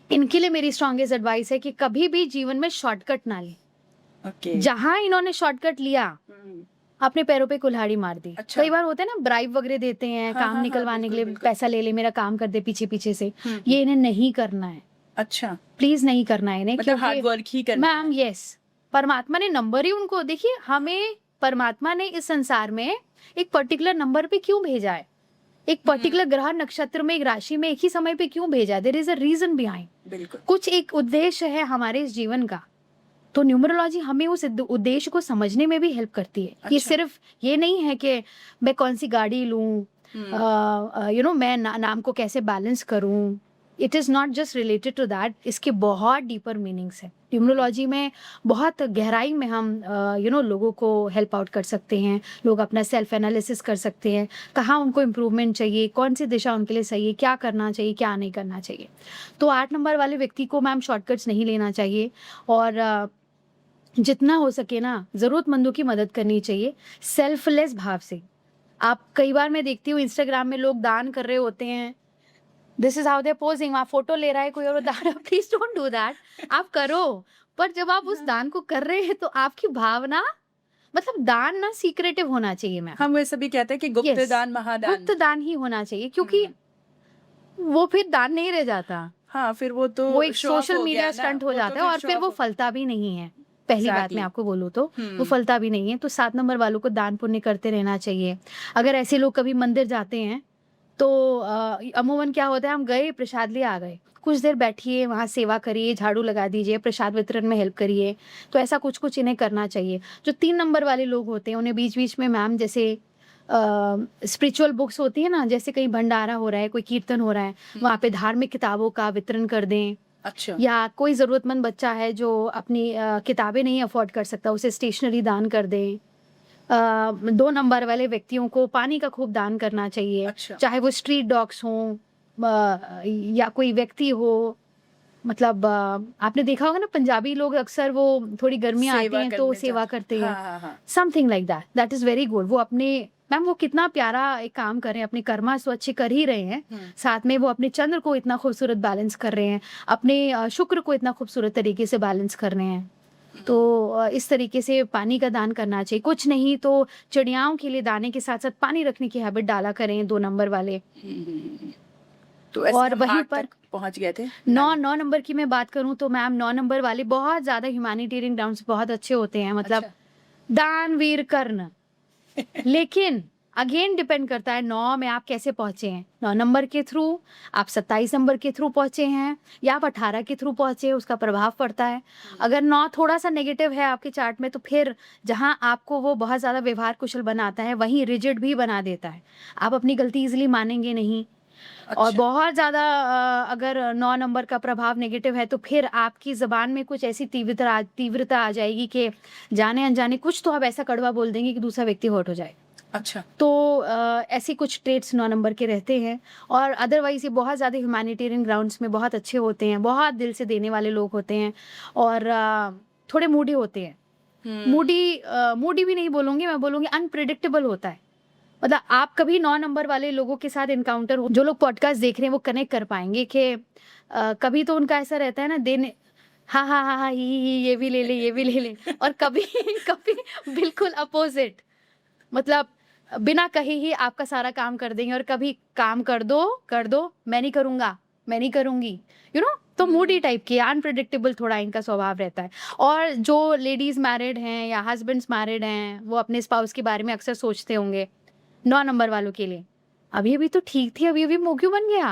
इनके लिए मेरी स्ट्रॉन्गेस्ट एडवाइस है कि कभी भी जीवन में शॉर्टकट ना लें। ओके। जहां इन्होंने शॉर्टकट लिया, अपने पैरों पे कुल्हाड़ी मार दी। अच्छा। कई बार होता है ना, ब्राइब वगैरह देते हैं, हाँ, काम हाँ, निकलवाने के लिए, बिल्कुल। पैसा ले ले, मेरा काम कर दे पीछे पीछे से, ये इन्हें नहीं करना है। अच्छा, प्लीज नहीं करना है इन्हें, मतलब हार्ड वर्क ही करना मैम यस, परमात्मा ने नंबर ही उनको, देखिए हमें परमात्मा ने इस संसार में एक पर्टिकुलर नंबर पे क्यों भेजा है, एक पर्टिकुलर ग्रह नक्षत्र में, एक राशि में, एक ही समय पे क्यों भेजा है, there is a reason behind, बिल्कुल। कुछ एक उद्देश्य है हमारे इस जीवन का। तो न्यूमरोलॉजी हमें उस उद्देश्य को समझने में भी हेल्प करती है। ये अच्छा। सिर्फ ये नहीं है कि मैं कौन सी गाड़ी लूं, मैं नाम को कैसे बैलेंस करूं, it is not just related to that, इसके बहुत डीपर मीनिंग्स है। न्यूमरोलॉजी में बहुत गहराई में हम लोगों को हेल्प आउट कर सकते हैं, लोग अपना सेल्फ एनालिसिस कर सकते हैं, कहाँ उनको इम्प्रूवमेंट चाहिए, कौन सी दिशा उनके लिए सही है, क्या करना चाहिए, क्या नहीं करना चाहिए। तो 8 नंबर वाले व्यक्ति को मैम शॉर्टकट्स नहीं लेना चाहिए, और जितना हो सके ना ज़रूरतमंदों की मदद करनी चाहिए सेल्फलेस भाव से। आप कई बार मैं देखती हूँ इंस्टाग्राम में लोग दान कर रहे होते हैं, this is how they posing, वहाँ फोटो ले रहा है कोई और दान, प्लीज डोंट डू दैट, आप करो, पर जब आप उस दान को कर रहे हैं तो आपकी भावना, मतलब दान ना सीक्रेटिव होना चाहिए मैम, हम वैसे भी कहते हैं कि गुप्त Yes, दान महादान। गुप्त दान ही होना चाहिए, क्योंकि वो फिर दान नहीं रह जाता, हाँ, फिर वो तो वो एक शो ऑफ सोशल हो मीडिया गया ना, स्टंट हो वो तो जाता है, और शो फिर ऑफ वो हो- फलता भी नहीं है। पहली बात मैं Exactly. आपको बोलूँ तो वो हम्म। फलता भी नहीं है। तो 7 नंबर वालों को दान पुण्य करते रहना चाहिए। अगर ऐसे लोग कभी मंदिर जाते हैं तो अमूमन क्या होता है, हम गए प्रसाद लिए आ गए, कुछ देर बैठिए वहाँ, सेवा करिए, झाड़ू लगा दीजिए, प्रसाद वितरण में हेल्प करिए। तो ऐसा कुछ कुछ इन्हें करना चाहिए। जो 3 नंबर वाले लोग होते हैं उन्हें बीच बीच में मैम, जैसे स्पिरिचुअल बुक्स होती है ना, जैसे कहीं भंडारा हो रहा है, कोई कीर्तन हो रहा है, वहाँ पे धार्मिक किताबों का वितरण कर दें। अच्छा। या कोई ज़रूरतमंद बच्चा है जो अपनी किताबें नहीं अफोर्ड कर सकता, उसे स्टेशनरी दान कर दें। 2 नंबर वाले व्यक्तियों को पानी का खूब दान करना चाहिए। अच्छा। चाहे वो स्ट्रीट डॉग्स हों, या कोई व्यक्ति हो, मतलब आपने देखा होगा ना पंजाबी लोग अक्सर वो थोड़ी गर्मियाँ आती सेवा हैं तो करने सेवा जाते- करते हाँ हैं, हाँ हाँ। Something like that, that is very good. वो अपने, मैम वो कितना प्यारा एक काम कर रहे हैं, अपने कर्मा तो अच्छे कर ही रहे हैं, साथ में वो अपने चंद्र को इतना खूबसूरत बैलेंस कर रहे हैं, अपने शुक्र को इतना खूबसूरत तरीके से बैलेंस कर रहे हैं। तो इस तरीके से पानी का दान करना चाहिए। कुछ नहीं तो चिड़ियाओं के लिए दाने के साथ साथ पानी रखने की हैबिट डाला करें 2 नंबर वाले। तो ऐसे और हम वहीं 8 पर तक पहुंच गए थे। 9 नंबर की मैं बात करूं तो मैम 9 नंबर वाले बहुत ज्यादा ह्यूमैनिटेरियन ग्राउंड्स बहुत अच्छे होते हैं, मतलब अच्छा। दानवीर कर्ण। लेकिन अगेन डिपेंड करता है 9 में आप कैसे पहुंचे हैं। 9 नंबर के थ्रू, आप 27 नंबर के थ्रू पहुंचे हैं, या आप 18 के थ्रू पहुंचे, उसका प्रभाव पड़ता है। अगर 9 थोड़ा सा नेगेटिव है आपके चार्ट में, तो फिर जहां आपको वो बहुत ज़्यादा व्यवहार कुशल बनाता है, वहीं रिजिड भी बना देता है। आप अपनी गलती इजिली मानेंगे नहीं। और अच्छा। बहुत ज़्यादा अगर 9 नंबर का प्रभाव नेगेटिव है, तो फिर आपकी ज़बान में कुछ ऐसी तीव्रता आ जाएगी कि जाने अनजाने कुछ तो आप ऐसा कड़वा बोल देंगे कि दूसरा व्यक्ति हर्ट हो जाए। अच्छा। तो ऐसे कुछ ट्रेट्स 9 नंबर के रहते हैं। और अदरवाइज़ ये बहुत ज़्यादा ह्यूमैनिटेरियन ग्राउंड्स में बहुत अच्छे होते हैं, बहुत दिल से देने वाले लोग होते हैं, और थोड़े मूडी होते हैं। मूडी भी नहीं बोलूँगी, मैं बोलूँगी अनप्रेडिक्टेबल होता है। मतलब आप कभी 9 नंबर वाले लोगों के साथ एनकाउंटर हो, जो लोग पॉडकास्ट देख रहे हैं वो कनेक्ट कर पाएँगे कि कभी तो उनका ऐसा रहता है ना, देने, हाँ, हाँ, हाँ, हाँ, ही, ये भी ले ले, ये भी ले ले, और कभी कभी बिल्कुल अपोज़िट, मतलब बिना कहे ही आपका सारा काम कर देंगे, और कभी काम कर दो, मैं नहीं करूँगा, मैं नहीं करूँगी, तो मूडी टाइप की अनप्रेडिक्टेबल थोड़ा इनका स्वभाव रहता है। और जो लेडीज़ मैरिड हैं या हस्बैंड्स मैरिड हैं, वो अपने स्पाउस के बारे में अक्सर सोचते होंगे। 9 नंबर वालों के लिए, अभी-अभी तो ठीक थी, अभी-अभी मुँह क्यों बन गया?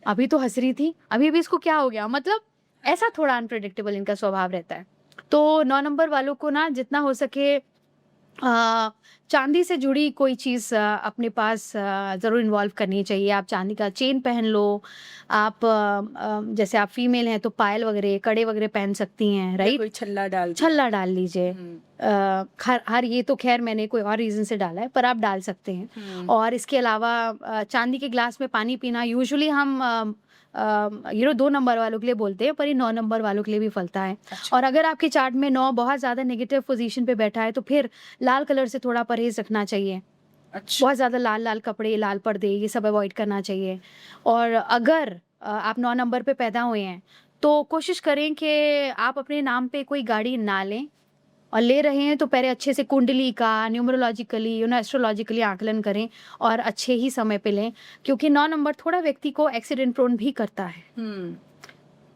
अभी तो हँस रही थी, अभी-अभी इसको क्या हो गया? मतलब ऐसा थोड़ा अनप्रेडिक्टेबल इनका स्वभाव रहता है। तो 9 नंबर वालों को ना जितना हो सके चांदी से जुड़ी कोई चीज़ अपने पास ज़रूर इन्वॉल्व करनी चाहिए। आप चांदी का चेन पहन लो, आप जैसे आप फीमेल हैं तो पायल वगैरह, कड़े वगैरह पहन सकती हैं, या राइट? कोई छल्ला डाल दिया। छल्ला डाल लीजिए। हर ये तो खैर मैंने कोई और रीज़न से डाला है, पर आप डाल सकते हैं। और इसके अलावा चांदी के ग्लास में पानी पीना यूजुअली हम 2 नंबर वालों के लिए बोलते हैं, पर ये 9 नंबर वालों के लिए भी फलता है। अच्छा। और अगर आपके चार्ट में 9 बहुत ज़्यादा नेगेटिव पोजीशन पे बैठा है, तो फिर लाल कलर से थोड़ा परहेज़ रखना चाहिए। अच्छा। बहुत ज़्यादा लाल-लाल कपड़े, लाल पर्दे, ये सब अवॉइड करना चाहिए। और अगर आप 9 नंबर पे पैदा हुए हैं, तो कोशिश करें कि आप अपने नाम पे कोई गाड़ी ना लें, और ले रहे हैं तो पहले अच्छे से कुंडली का न्यूमरोलॉजिकली, एस्ट्रोलॉजिकली आकलन करें, और अच्छे ही समय पे लें, क्योंकि 9 नंबर थोड़ा व्यक्ति को एक्सीडेंट प्रोन भी करता है।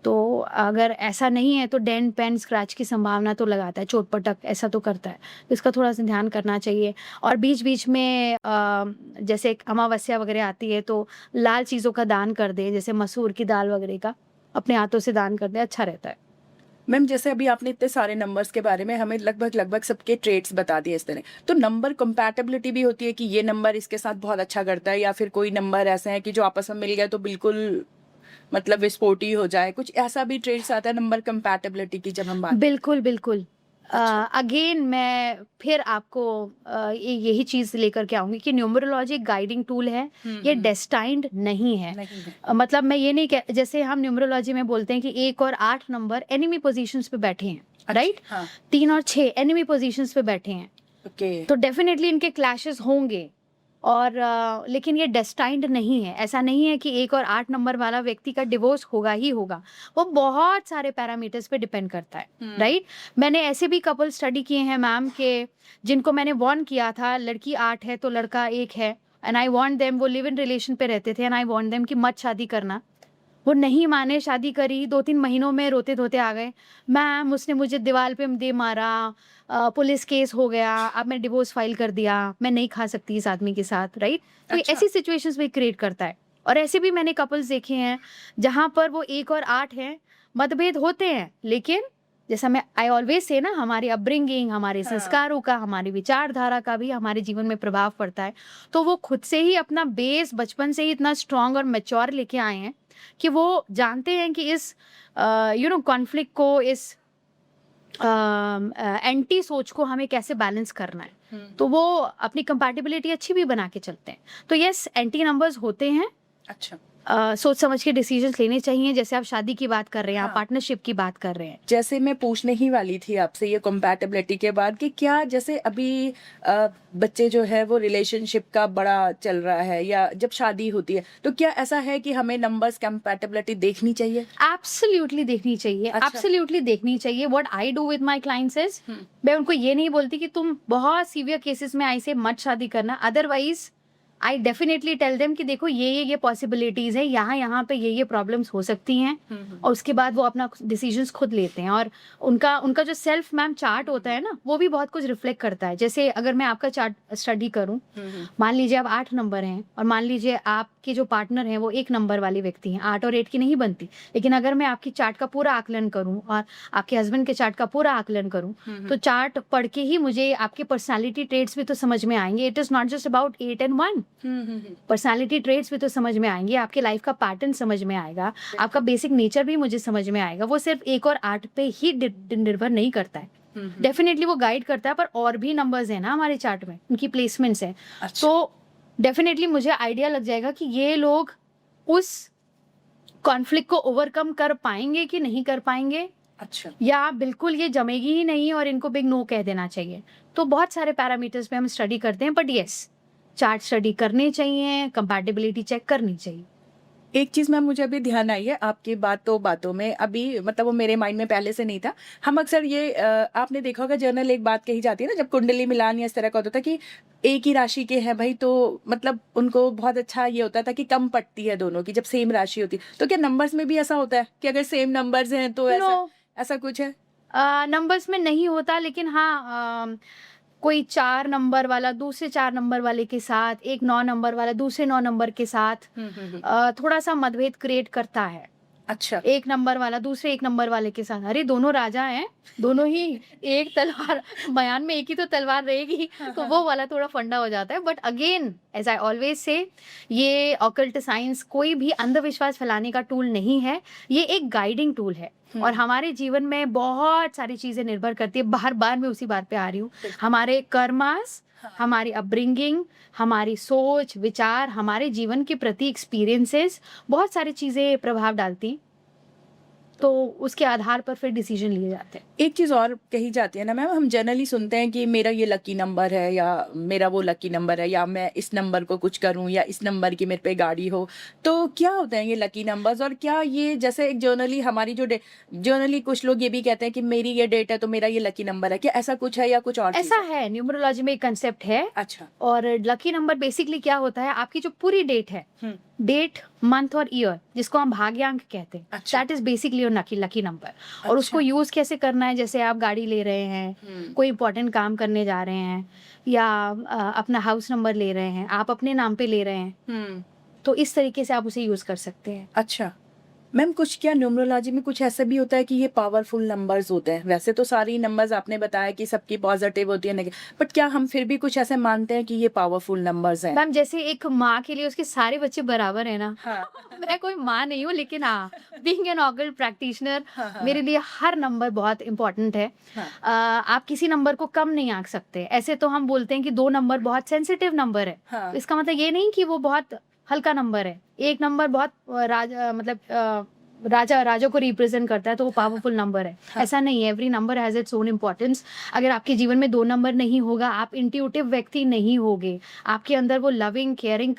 तो अगर ऐसा नहीं है तो डेंट पेन स्क्रैच की संभावना तो लगाता है, चोट पटक ऐसा तो करता है, तो इसका थोड़ा सा ध्यान करना चाहिए। और बीच बीच में जैसे एक अमावस्या वगैरह आती है तो लाल चीज़ों का दान कर दे, जैसे मसूर की दाल वगैरह का अपने हाथों से दान कर दे, अच्छा रहता है। मैम जैसे अभी आपने इतने सारे नंबर्स के बारे में हमें लगभग सबके ट्रेट्स बता दिए इस तरह, तो नंबर कंपैटिबिलिटी भी होती है कि ये नंबर इसके साथ बहुत अच्छा करता है, या फिर कोई नंबर ऐसे हैं कि जो आपस में मिल गए तो बिल्कुल मतलब विस्फोटी हो जाए, कुछ ऐसा भी ट्रेट्स आता है नंबर कंपैटिबिलिटी की जब हम बात। बिल्कुल बिल्कुल। अच्छा। अगेन मैं फिर आपको यही चीज़ लेकर के आऊंगी कि न्यूमरोलॉजी एक गाइडिंग टूल है, ये डेस्टाइंड नहीं है। नहीं है। मतलब मैं ये नहीं कह, जैसे हम न्यूमरोलॉजी में बोलते हैं कि 1 और 8 नंबर एनिमी पोजीशंस पे बैठे हैं, राइट? हाँ। 3 और 6 एनिमी पोजीशंस पे बैठे हैं, ओके। तो डेफिनेटली इनके क्लैशेस होंगे। और लेकिन ये डेस्टाइंड नहीं है, ऐसा नहीं है कि 1 और 8 नंबर वाला व्यक्ति का डिवोर्स होगा ही होगा, वो बहुत सारे पैरामीटर्स पे डिपेंड करता है, राइट? मैंने ऐसे भी कपल स्टडी किए हैं मैम के जिनको मैंने वार्न किया था, लड़की 8 है तो लड़का 1 है, एंड आई वांट देम, वो लिव इन रिलेशन पे रहते थे, एंड आई वांट देम कि मत शादी करना। वो नहीं माने, शादी करी, 2-3 महीनों में रोते धोते आ गए, मैम उसने मुझे दीवार पे दे मारा, पुलिस केस हो गया, अब मैं डिवोर्स फाइल कर दिया, मैं नहीं खा सकती इस आदमी के साथ, राइट? तो अच्छा। ऐसी सिचुएशंस भी क्रिएट करता है। और ऐसे भी मैंने कपल्स देखे हैं जहां पर वो 1 और 8 हैं, मतभेद होते हैं, लेकिन जैसा मैं आई ऑलवेज से ना, हमारी अपब्रिंगिंग, हमारे संस्कारों का, हमारी विचारधारा का भी हमारे जीवन में प्रभाव पड़ता है। तो वो खुद से ही अपना बेस बचपन से ही इतना स्ट्रांग और मैच्योर लेके आए हैं कि वो जानते हैं कि इस कॉन्फ्लिक्ट को, इस एंटी सोच को हमें कैसे बैलेंस करना है। तो वो अपनी कंपैटिबिलिटी अच्छी भी बना के चलते हैं। तो यस, एंटी नंबर्स होते हैं। अच्छा। सोच समझ के डिसीजंस लेने चाहिए, जैसे आप शादी की बात कर रहे हैं, आप हाँ। पार्टनरशिप की बात कर रहे हैं। जैसे मैं पूछने ही वाली थी आपसे ये कंपैटिबिलिटी के बाद कि क्या जैसे अभी बच्चे जो है वो रिलेशनशिप का बड़ा चल रहा है या जब शादी होती है, तो क्या ऐसा है कि हमें नंबर्स कंपैटिबिलिटी देखनी चाहिए? एब्सोल्युटली देखनी चाहिए, अच्छा। एब्सोल्युटली देखनी चाहिए। What I do with my clients is, मैं उनको ये नहीं बोलती कि तुम बहुत सीवियर केसेस में ऐसे मत शादी करना, otherwise I definitely tell them कि देखो ये पॉसिबिलिटीज है, यहाँ पे ये प्रॉब्लम्स हो सकती हैं, और उसके बाद वो अपना डिसीजंस खुद लेते हैं। और उनका उनका जो सेल्फ मैम चार्ट होता है ना, वो भी बहुत कुछ रिफ्लेक्ट करता है। जैसे अगर मैं आपका चार्ट स्टडी करूं, मान लीजिए आप 8 नंबर हैं, और मान लीजिए आपके जो पार्टनर हैं वो 1 नंबर वाले व्यक्ति हैं, 8 और 8 की नहीं बनती, लेकिन अगर मैं आपकी चार्ट का पूरा आकलन करूं और आपके हस्बैंड के चार्ट का पूरा आकलन करूं, तो चार्ट पढ़ के ही मुझे आपके पर्सनालिटी ट्रेट्स भी तो समझ में आएंगे। It is not just about 8 and 1, personality traits भी तो समझ में आएंगे, आपके लाइफ का पैटर्न समझ में आएगा, आपका बेसिक नेचर भी मुझे समझ में आएगा। वो सिर्फ 1 और 8 पे ही निर्भर नहीं करता है, डेफिनेटली वो गाइड करता है, पर और भी नंबर्स है ना हमारे चार्ट में, उनकी प्लेसमेंट्स है। अच्छा। तो डेफिनेटली मुझे आइडिया लग जाएगा कि ये लोग उस कॉन्फ्लिक्ट को ओवरकम कर पाएंगे कि नहीं कर पाएंगे, अच्छा। या बिल्कुल ये जमेगी ही नहीं और इनको बिग नो कह देना चाहिए। तो बहुत सारे पैरामीटर्स पे हम स्टडी करते हैं, बट यस, चार्ट स्टडी करने चाहिए, कंपैटिबिलिटी चेक करनी चाहिए। एक चीज़ मैम मुझे अभी ध्यान आई है आपकी बातों में, अभी मतलब वो मेरे माइंड में पहले से नहीं था। हम अक्सर ये आपने देखा होगा जर्नल एक बात कही जाती है ना, जब कुंडली मिलान या इस तरह का होता था कि एक ही राशि के हैं भाई, तो मतलब उनको बहुत अच्छा ये होता था कि कम पड़ती है दोनों की जब सेम राशि होती। तो क्या नंबर्स में भी ऐसा होता है कि अगर सेम नंबर्स हैं तो ऐसा कुछ है? नंबर्स में नहीं होता, लेकिन हाँ, कोई 4 नंबर वाला दूसरे 4 नंबर वाले के साथ, एक 9 नंबर वाला दूसरे 9 नंबर के साथ थोड़ा सा मतभेद क्रिएट करता है। अच्छा। 1 नंबर वाला दूसरे 1 नंबर वाले के साथ, अरे दोनों राजा हैं, दोनों ही एक तलवार, बयान में एक ही तो तलवार रहेगी, तो वो वाला थोड़ा फंडा हो जाता है। But again, as I always say, ये ऑकल्ट साइंस कोई भी अंधविश्वास फैलाने का टूल नहीं है, ये एक गाइडिंग टूल है। और हमारे जीवन में बहुत सारी चीजें निर्भर करती है, बार बार मैं उसी बात पे आ रही हूँ, हमारे कर्मास, हमारी अपब्रिंगिंग, हमारी सोच विचार, हमारे जीवन के प्रति एक्सपीरियंसेस, बहुत सारी चीजें प्रभाव डालती, तो उसके आधार पर फिर डिसीजन लिए जाते हैं। एक चीज़ और कही जाती है ना मैम, हम जनरली सुनते हैं कि मेरा ये लकी नंबर है या मेरा वो लकी नंबर है, या मैं इस नंबर को कुछ करूं, या इस नंबर की मेरे पे गाड़ी हो। तो क्या होते हैं ये लकी नंबर्स, और क्या ये जैसे एक जर्नली हमारी जो जर्नली कुछ लोग ये भी कहते हैं कि मेरी ये डेट है तो मेरा ये लकी नंबर है, क्या ऐसा कुछ है या कुछ और ऐसा है, न्यूमरोलॉजी में एक कंसेप्ट है। अच्छा। और लकी नंबर बेसिकली क्या होता है, आपकी जो पूरी डेट है डेट, मंथ और ईयर, जिसको हम भाग्यांक कहते हैं, अच्छा। That is basically your lucky number. और उसको अच्छा। यूज कैसे करना है, जैसे आप गाड़ी ले रहे हैं, कोई इंपॉर्टेंट काम करने जा रहे हैं, या अपना हाउस नंबर ले रहे हैं, आप अपने नाम पे ले रहे हैं, तो इस तरीके से आप उसे यूज कर सकते हैं। अच्छा मैम, कुछ क्या न्यूमरोलॉजी में कुछ ऐसा भी होता है कि ये पावरफुल नंबर्स होते हैं? वैसे तो सारी नंबर्स आपने बताया कि सबकी पॉजिटिव होती है, नेगेटिव, बट क्या हम फिर भी कुछ ऐसे मानते हैं कि ये पावरफुल नंबर्स हैं? मैम जैसे एक माँ के लिए उसके सारे बच्चे बराबर है ना, हाँ। मैं कोई माँ नहीं हूँ, लेकिन हाँ, बीइंग एन ऑकल्ट प्रैक्टिशनर, हाँ। मेरे लिए हर नंबर बहुत इंपॉर्टेंट है। हाँ। आप किसी नंबर को कम नहीं आंक सकते। ऐसे तो हम बोलते हैं कि 2 नंबर बहुत सेंसिटिव नंबर है, हाँ। तो इसका मतलब ये नहीं कि वो बहुत हल्का नंबर है। एक नंबर बहुत राजा को रिप्रेजेंट करता है, तो वो पावरफुल नंबर है। हाँ। ऐसा नहीं है, every number has its own importance. अगर आपके जीवन में 2 नंबर नहीं होगा, आप इंट्यूटिव व्यक्ति नहीं होगे, आपके अंदर वो लविंग, केयरिंग,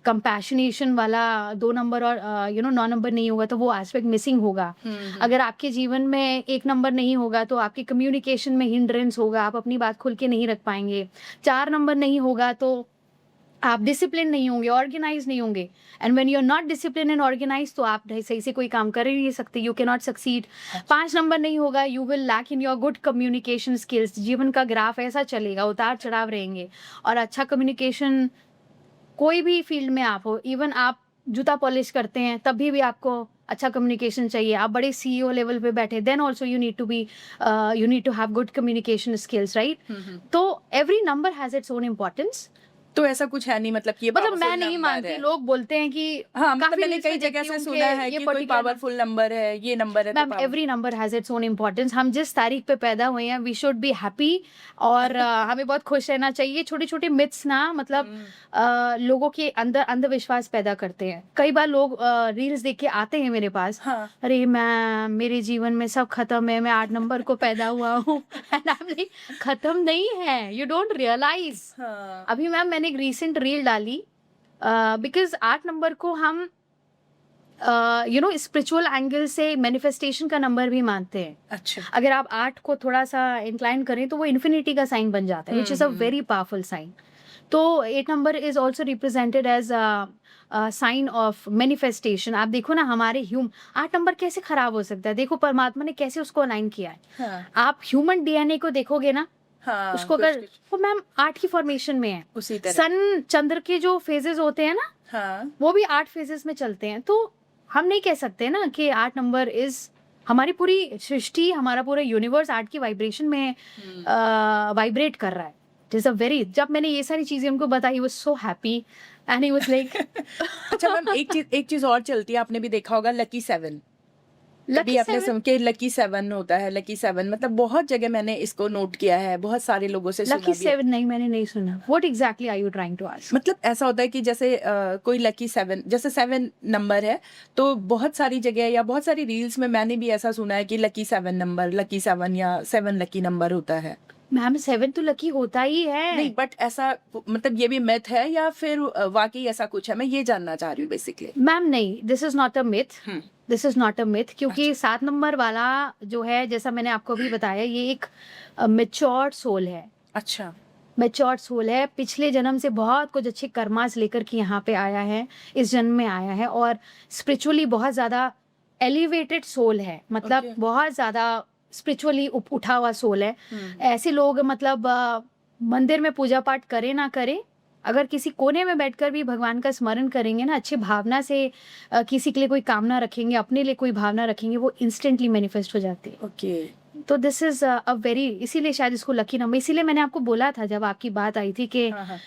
कंपैशनेशन वाला 2 नंबर और 9 नंबर नहीं होगा, तो वो एस्पेक्ट मिसिंग होगा। अगर आपके जीवन में 1 नंबर नहीं होगा, तो आपकी कम्युनिकेशन में हिंड्रेंस होगा, आप अपनी बात खुल के नहीं रख पाएंगे। 4 नंबर नहीं होगा तो आप डिसिप्लिन नहीं होंगे, ऑर्गेनाइज नहीं होंगे। And when you are not discipline and organise, तो आप सही से कोई काम कर ही नहीं सकते, you can not succeed. 5 number नहीं होगा, you will lack in your good communication skills. जीवन का ग्राफ ऐसा चलेगा, उतार चढ़ाव रहेंगे। और अच्छा कम्युनिकेशन कोई भी फील्ड में आप हो, इवन आप जूता पॉलिश करते हैं, तभी भी आपको अच्छा कम्युनिकेशन चाहिए। आप बड़े सीईओ लेवल पे बैठे, then also you need to have good communication skills, right? तो every number has its own importance. तो ऐसा कुछ है नहीं, मतलब कि ये मतलब मैं पावरफुल नहीं नंबर मानती, है? लोग बोलते हैं कि हाँ, मतलब काफी मैंने रील्स कई में जगह देखती से हूँ सुना है कि ये कि कोई पर्टिकुलर पावरफुल नंबर है, ये नंबर है तो ma'am, every number has its own importance. हम जिस तारीख पे पैदा हुए हैं, वी शुड बी हैप्पी, और हमें बहुत खुश रहना चाहिए। छोटे छोटे मिथ्स ना, मतलब लोगों के अंदर अंधविश्वास पैदा करते हैं। कई बार लोग रील्स देख के आते हैं मेरे पास, हाँ। अरे मैम मेरे जीवन में सब खत्म है, मैं 8 नंबर को पैदा हुआ हूँ। एंड आई एम लाइक, खत्म नहीं है, यू डोंट रियलाइज। हाँ। अभी मैम मैंने एक रीसेंट रील डाली, बिकॉज 8 नंबर को हम स्पिरिचुअल एंगल से मैनिफेस्टेशन का नंबर भी मानते हैं। अच्छा। अगर आप 8 को थोड़ा सा इंक्लाइन करें, तो वो इन्फिनिटी का साइन बन जाता है, which is a very powerful sign. तो 8 number is also represented as sign of manifestation. आप देखो ना, हमारे 8 नंबर कैसे खराब हो सकता है, देखो परमात्मा ने कैसे उसको अलाइन किया है। हाँ। आप ह्यूमन डीएनए को देखोगे ना, हाँ, उसको कुछ अगर कुछ वो मैम 8 की फॉर्मेशन में है। उसी तरह। सन चंद्र के जो फेजेस होते हैं ना, हाँ। वो भी 8 फेजेस में चलते हैं। तो हम नहीं कह सकते ना कि 8 नंबर इज, हमारी पूरी सृष्टि, हमारा पूरा यूनिवर्स 8 की वाइब्रेशन में वाइब्रेट कर रहा है। इट इज अ वेरी, जब मैंने ये सारी चीजें उनको बताई, वो so happy and he was like अच्छा मैम, एक चीज और चलती है, आपने भी देखा होगा, लकी 7। कभी लकी आपने 7। सुन के लकी 7 होता है? लकी 7 मतलब बहुत जगह मैंने इसको नोट किया है, बहुत सारे लोगों से सुना लकी भी है। 7 नहीं, मैंने नहीं सुना। What exactly are you trying to ask? मतलब ऐसा होता है कि जैसे कोई लकी 7, जैसे 7 नंबर है, तो बहुत सारी जगह या बहुत सारी रील्स में मैंने भी ऐसा सुना है कि लकी 7 नंबर, लकी 7 या 7 लकी नंबर होता है। मैम 7 तो लकी होता ही है। नहीं, बट ऐसा मतलब ये भी मिथ है या फिर वाकई ऐसा कुछ है? मैं ये जानना चाह रही हूँ बेसिकली। मैम नहीं, this is not a myth, this is not a myth, क्योंकि 7 नंबर वाला जो है, जैसा मैंने आपको भी बताया, ये एक मेच्योर सोल है। अच्छा। मेच्योर सोल है, पिछले जन्म से बहुत कुछ अच्छे कर्मास लेकर के यहाँ पे आया है, इस जन्म में आया है, और स्पिरिचुअली बहुत ज्यादा एलिवेटेड सोल है, मतलब Okay. बहुत ज्यादा स्पिरिचुअली उठा हुआ सोल है। ऐसे लोग, मतलब मंदिर में पूजा पाठ करे ना करे, अगर किसी कोने में बैठकर भी भगवान का स्मरण करेंगे ना, अच्छी भावना से किसी के लिए कोई कामना रखेंगे, अपने लिए कोई भावना रखेंगे, वो इंस्टेंटली मैनिफेस्ट हो जाती है। ओके। तो दिस इज अ वेरी, इसीलिए शायद इसको लकी नंबर, इसीलिए मैंने आपको बोला था जब आपकी बात आई थी कि हाँ।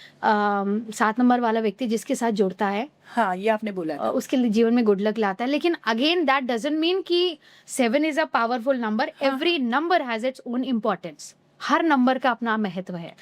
7 नंबर वाला व्यक्ति जिसके साथ जुड़ता है, हाँ, ये आपने बोला था। उसके लिए जीवन में गुड लक लाता है। लेकिन अगेन दैट डजंट मीन कि 7 is a powerful number. Every number has its own importance, her number का अपना महत्व है।